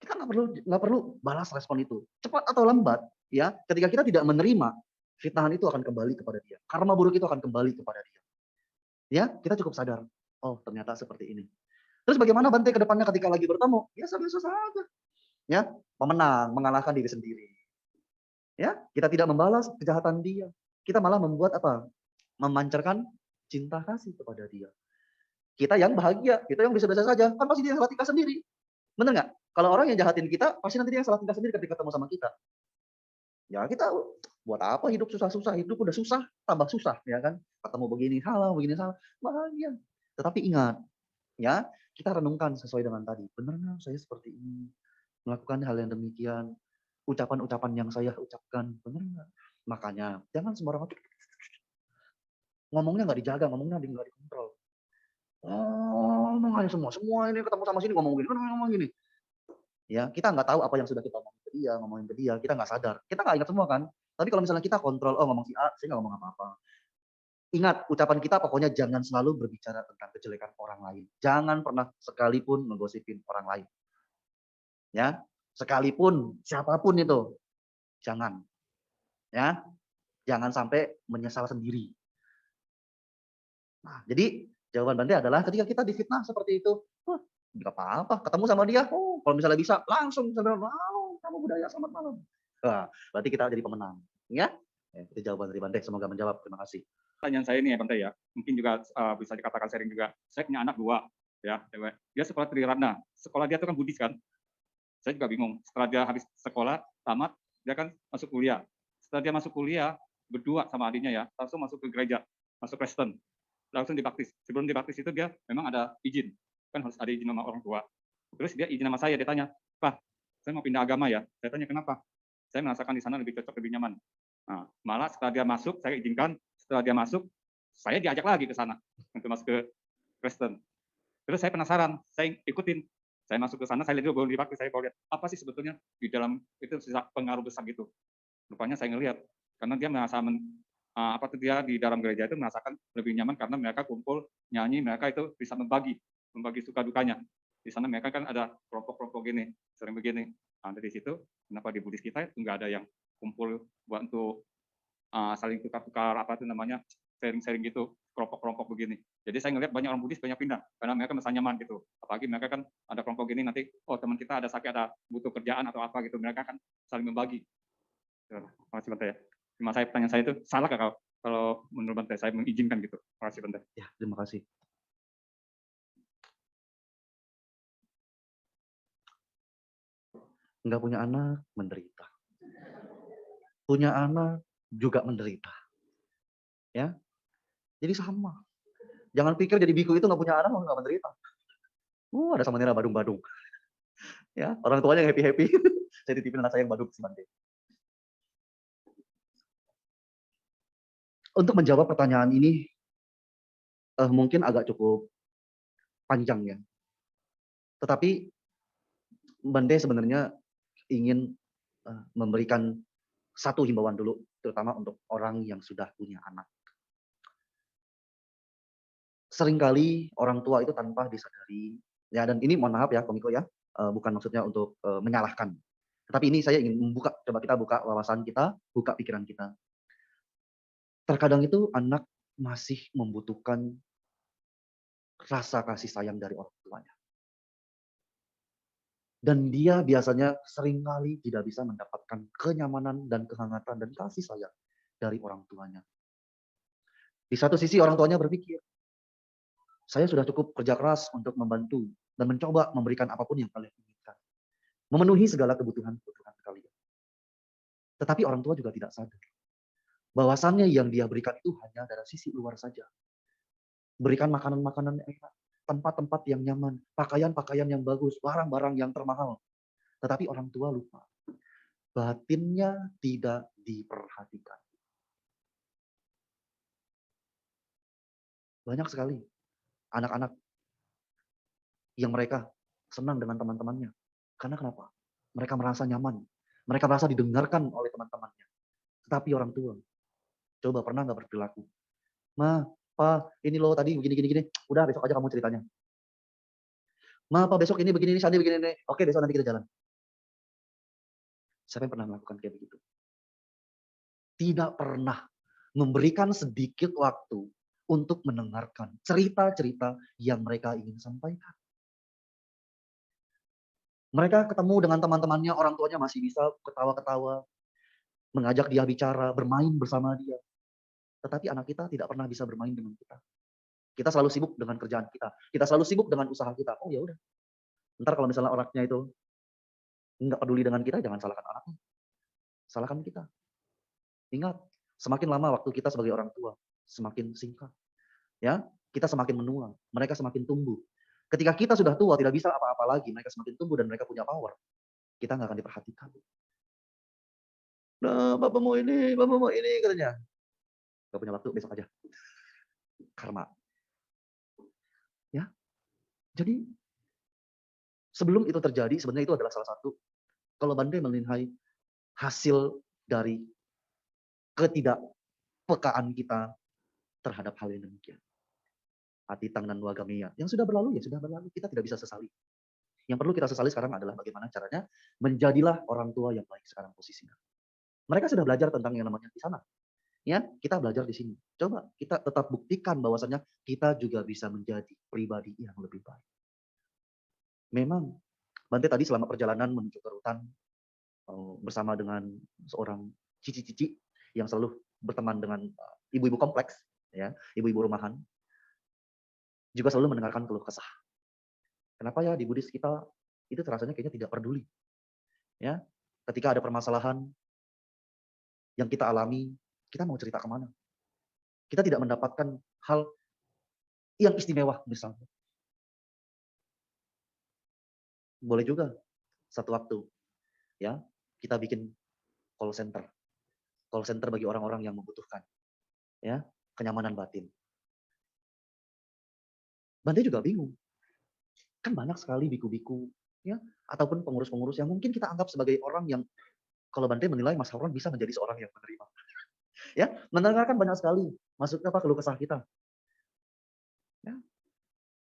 kita nggak perlu balas respon itu. Cepat atau lambat, ya, ketika kita tidak menerima, fitnahan itu akan kembali kepada dia. Karma buruk itu akan kembali kepada dia. Ya, kita cukup sadar. Oh, ternyata seperti ini. Terus bagaimana Bante ke depannya ketika lagi bertemu? Ya, biasa saja. Ya, memenang, mengalahkan diri sendiri. Ya, kita tidak membalas kejahatan dia. Kita malah membuat apa? Memancarkan cinta kasih kepada dia. Kita yang bahagia, kita yang biasa-biasa saja. Kan pasti dia salah tingkah sendiri. Bener nggak? Kalau orang yang jahatin kita, pasti nanti dia yang salah tingkah sendiri ketika ketemu sama kita. Ya kita buat apa hidup susah-susah? Hidup udah susah, tambah susah, ya kan? Ketemu begini salah, bahagia. Tetapi ingat, ya kita renungkan sesuai dengan tadi. Benar nggak saya seperti ini? Melakukan hal yang demikian, ucapan-ucapan yang saya ucapkan, benar nggak? Makanya jangan sembarangan ngomongnya nggak dijaga, ngomongnya nggak dikontrol. Ngomong aja semua ini ketemu sama sini ngomong gini. Ya, kita nggak tahu apa yang sudah kita ngomongin ke dia, kita nggak sadar. Kita nggak ingat semua kan. Tapi kalau misalnya kita kontrol, oh ngomong si A, saya nggak ngomong apa-apa. Ingat, ucapan kita pokoknya jangan selalu berbicara tentang kejelekan orang lain. Jangan pernah sekalipun menggosipin orang lain. Ya, sekalipun siapapun itu, jangan. Ya, jangan sampai menyesal sendiri. Nah, jadi jawaban Bante adalah ketika kita difitnah seperti itu, wah, nggak apa-apa, ketemu sama dia, oh, kalau misalnya bisa langsung saudara, wow, kamu budaya selamat malam. Wah, berarti kita jadi pemenang, ya? Itu jawaban dari Bante, semoga menjawab. Terima kasih. Pertanyaan saya ini ya Bante ya, mungkin juga bisa dikatakan sharing juga. Saya punya anak 2, ya, cewek. Dia sekolah Trirana. Sekolah dia itu kan Buddhis kan. Saya juga bingung. Setelah dia habis sekolah, tamat, dia kan masuk kuliah. Setelah dia masuk kuliah, berdua sama adiknya ya, langsung masuk ke gereja, masuk Kristen. Langsung dibaptis. Sebelum dibaptis itu dia memang ada izin. Kan harus ada izin sama orang tua. Terus dia izin sama saya, dia tanya, "Pak, saya mau pindah agama ya." Saya tanya, "Kenapa?" Saya merasakan di sana lebih cocok, lebih nyaman. Nah, malah setelah dia masuk, saya izinkan, setelah dia masuk, saya diajak lagi ke sana untuk masuk ke Kristen. Terus saya penasaran, saya ikutin. Saya masuk ke sana, saya lihat belum dibaptis, saya mau lihat apa sih sebetulnya di dalam itu pengaruh besar gitu. Rupanya saya ngelihat karena dia merasa apa tuh dia di dalam gereja itu merasakan lebih nyaman karena mereka kumpul nyanyi, mereka itu bisa membagi suka dukanya. Di sana mereka kan ada kelompok-kelompok gini, sering begini. Nah, dari situ kenapa di Buddhis kita itu nggak ada yang kumpul buat untuk saling tukar-tukar apa itu namanya sharing-sharing gitu, kelompok-kelompok begini. Jadi saya ngelihat banyak orang Buddhis banyak pindah karena mereka merasa nyaman gitu. Apalagi mereka kan ada kelompok gini nanti, oh teman kita ada sakit, ada butuh kerjaan atau apa gitu, mereka kan saling membagi. Terima kasih Bante ya. Cuma saya pertanyaan saya itu salah kalau menurut Bante saya mengizinkan gitu. Terima kasih Bante. Ya, terima kasih. Nggak punya anak, menderita. Punya anak, juga menderita. Ya, jadi sama. Jangan pikir jadi biku itu nggak punya anak, nggak menderita. Ada sama Nera badung-badung. Ya, orang tuanya yang happy-happy. Saya titipin anak saya yang badung si Bante. Untuk menjawab pertanyaan ini, mungkin agak cukup panjang ya. Tetapi Bante sebenarnya ingin memberikan satu himbauan dulu, terutama untuk orang yang sudah punya anak. Seringkali orang tua itu tanpa disadari, ya, dan ini mohon maaf ya Komiko ya, bukan maksudnya untuk menyalahkan. Tetapi ini saya ingin membuka, coba kita buka wawasan kita, buka pikiran kita. Terkadang itu anak masih membutuhkan rasa kasih sayang dari orang tuanya. Dan dia biasanya seringkali tidak bisa mendapatkan kenyamanan dan kehangatan dan kasih sayang dari orang tuanya. Di satu sisi orang tuanya berpikir, saya sudah cukup kerja keras untuk membantu dan mencoba memberikan apapun yang kalian inginkan. Memenuhi segala kebutuhan-kebutuhan kalian. Tetapi orang tua juga tidak sadar bahwasannya yang dia berikan itu hanya dari sisi luar saja. Berikan makanan-makanan yang enak, tempat-tempat yang nyaman, pakaian-pakaian yang bagus, barang-barang yang termahal. Tetapi orang tua lupa. Batinnya tidak diperhatikan. Banyak sekali anak-anak yang mereka senang dengan teman-temannya. Karena kenapa? Mereka merasa nyaman. Mereka merasa didengarkan oleh teman-temannya. Tetapi orang tua, coba pernah nggak berperilaku? Ma, Pa, ini loh tadi begini-gini. Udah besok aja kamu ceritanya. Ma, Pa, besok ini begini, Sandi begini. Oke, besok nanti kita jalan. Siapa yang pernah melakukan kayak begitu? Tidak pernah memberikan sedikit waktu untuk mendengarkan cerita-cerita yang mereka ingin sampaikan. Mereka ketemu dengan teman-temannya, orang tuanya masih bisa ketawa-ketawa, mengajak dia bicara, bermain bersama dia. Tetapi anak kita tidak pernah bisa bermain dengan kita. Kita selalu sibuk dengan kerjaan kita. Kita selalu sibuk dengan usaha kita. Oh ya udah. Ntar kalau misalnya orangnya itu nggak peduli dengan kita, jangan salahkan anaknya. Salahkan kita. Ingat, semakin lama waktu kita sebagai orang tua, semakin singkat. Ya, kita semakin menua, mereka semakin tumbuh. Ketika kita sudah tua, tidak bisa apa-apa lagi, mereka semakin tumbuh dan mereka punya power. Kita nggak akan diperhatikan. Nah, Bapak mau ini, katanya. Gak punya waktu, besok aja. Karma. Ya, jadi sebelum itu terjadi, sebenarnya itu adalah salah satu, kalau Bante menilai hasil dari ketidakpekaan kita terhadap hal yang demikian. Atitang dan wagameya. Yang sudah berlalu, ya sudah berlalu. Kita tidak bisa sesali. Yang perlu kita sesali sekarang adalah bagaimana caranya menjadilah orang tua yang baik sekarang posisinya. Mereka sudah belajar tentang yang namanya di sana. Ya, kita belajar di sini. Coba kita tetap buktikan bahwasanya kita juga bisa menjadi pribadi yang lebih baik. Memang Bante tadi selama perjalanan menuju ke rutan bersama dengan seorang cici-cici yang selalu berteman dengan ibu-ibu kompleks, ya, ibu-ibu rumahan, juga selalu mendengarkan keluh kesah. Kenapa ya di Buddhis kita itu rasanya kayaknya tidak peduli, ya. Ketika ada permasalahan yang kita alami, kita mau cerita kemana? Kita tidak mendapatkan hal yang istimewa misalnya. Boleh juga satu waktu, ya, kita bikin call center. Call center bagi orang-orang yang membutuhkan, ya, kenyamanan batin. Bante juga bingung. Kan banyak sekali biku-biku, ya, ataupun pengurus-pengurus yang mungkin kita anggap sebagai orang yang kalau Bante menilai Mas Harwan bisa menjadi seorang yang menerima. Ya, mendengarkan banyak sekali, maksudnya apa keluh kesah kita. Ya,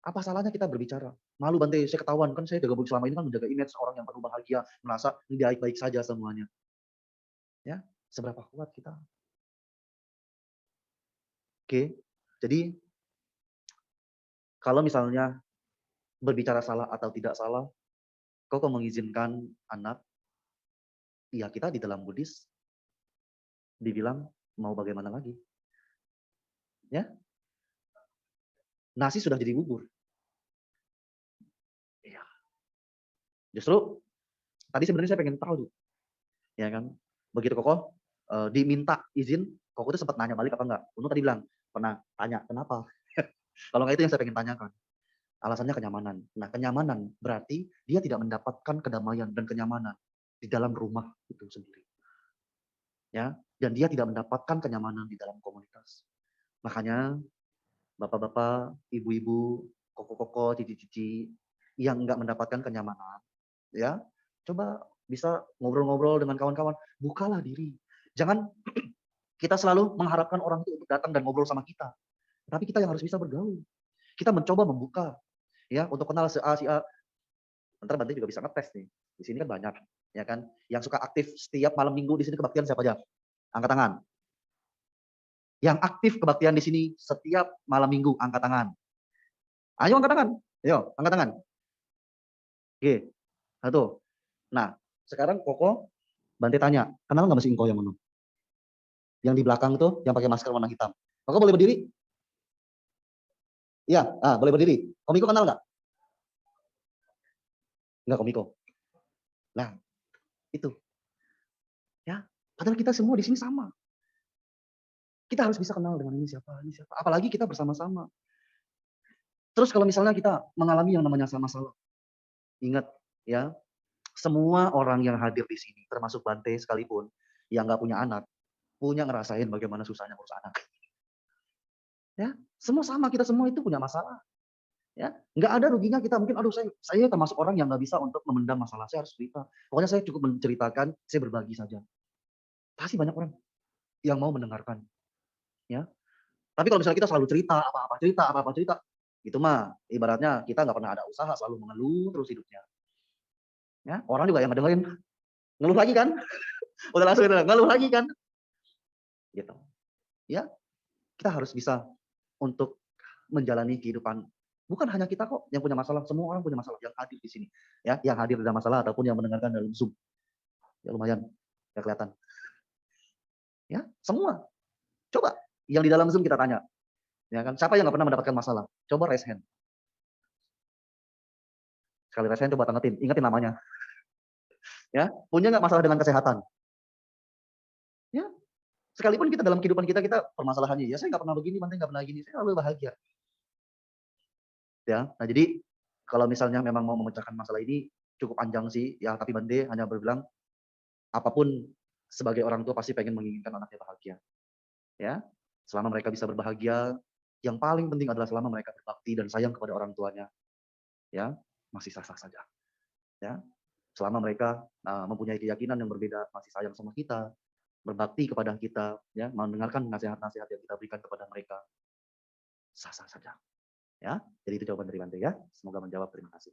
apa salahnya kita berbicara? Malu Bante, saya ketahuan kan saya gabung selama ini kan menjaga image orang yang penuh bahagia, merasa ini baik-baik saja semuanya. Ya, seberapa kuat kita? Oke, jadi kalau misalnya berbicara salah atau tidak salah, kau mengizinkan anak, ya kita di dalam Buddhis dibilang mau bagaimana lagi? Ya, nasi sudah jadi bubur. Iya. Justru tadi sebenarnya saya pengen tahu tuh, ya kan? Begitu Koko diminta izin, Koko tuh sempat nanya balik apa enggak? Untung tadi bilang pernah tanya kenapa? Kalau nggak itu yang saya pengen tanyakan. Alasannya kenyamanan. Nah, kenyamanan berarti dia tidak mendapatkan kedamaian dan kenyamanan di dalam rumah itu sendiri. Ya, dan dia tidak mendapatkan kenyamanan di dalam komunitas. Makanya bapak-bapak, ibu-ibu, koko-koko, cici-cici yang nggak mendapatkan kenyamanan, ya, coba bisa ngobrol-ngobrol dengan kawan-kawan, bukalah diri. Jangan kita selalu mengharapkan orang itu untuk datang dan ngobrol sama kita. Tapi kita yang harus bisa bergaul. Kita mencoba membuka, ya, untuk kenal si A, si A. Ntar Bante juga bisa ngetes nih. Di sini kan banyak, ya kan, yang suka aktif setiap malam minggu di sini kebaktian siapa aja? Angkat tangan. Yang aktif kebaktian di sini setiap malam minggu, angkat tangan. Ayo angkat tangan. Ayo, angkat tangan. Oke, satu. Nah, sekarang Koko, Bante tanya, kenal nggak Mas Ingko yang mana? Yang di belakang tuh, yang pakai masker warna hitam. Koko boleh berdiri? Iya, boleh berdiri. Komiko kenal nggak? Nggak Komiko. Nah, itu. Ya, padahal kita semua di sini sama. Kita harus bisa kenal dengan ini siapa, ini siapa. Apalagi kita bersama-sama. Terus kalau misalnya kita mengalami yang namanya masalah, ingat ya, semua orang yang hadir di sini, termasuk Bante sekalipun, yang nggak punya anak, punya ngerasain bagaimana susahnya ngurus anak. Ya, semua sama, kita semua itu punya masalah. Ya, nggak ada ruginya kita mungkin, aduh saya termasuk orang yang nggak bisa untuk memendam masalah, saya harus cerita. Pokoknya saya cukup menceritakan, saya berbagi saja. Pasti banyak orang yang mau mendengarkan. Ya, tapi kalau misalnya kita selalu cerita apa-apa cerita, itu mah ibaratnya kita nggak pernah ada usaha, selalu mengeluh terus hidupnya. Ya, orang juga yang ngedengerin ngeluh lagi kan? Udah langsung itu ngeluh lagi kan? Gitu. Ya, kita harus bisa untuk menjalani kehidupan. Bukan hanya kita kok yang punya masalah, semua orang punya masalah yang hadir di sini. Ya, yang hadir dalam masalah ataupun yang mendengarkan dalam Zoom. Ya lumayan, ya kelihatan. Ya, semua. Coba yang di dalam Zoom kita tanya. Ya kan, siapa yang nggak pernah mendapatkan masalah? Coba raise hand. Sekali raise hand coba tangetin, ingetin namanya. Ya, punya nggak masalah dengan kesehatan? Ya, sekalipun kita dalam kehidupan kita permasalahannya, ya saya nggak pernah begini, Bante nggak pernah gini, saya selalu bahagia. Ya, nah jadi kalau misalnya memang mau memecahkan masalah ini cukup panjang sih, ya tapi Bante hanya berbilang apapun sebagai orang tua pasti pengen menginginkan anaknya bahagia. Ya, selama mereka bisa berbahagia, yang paling penting adalah selama mereka berbakti dan sayang kepada orang tuanya. Ya, masih sah-sah saja. Ya, selama mereka mempunyai keyakinan yang berbeda, masih sayang sama kita, berbakti kepada kita, ya, mendengarkan nasihat-nasihat yang kita berikan kepada mereka, sah-sah saja. Ya, jadi itu jawaban dari Bante ya. Semoga menjawab. Terima kasih.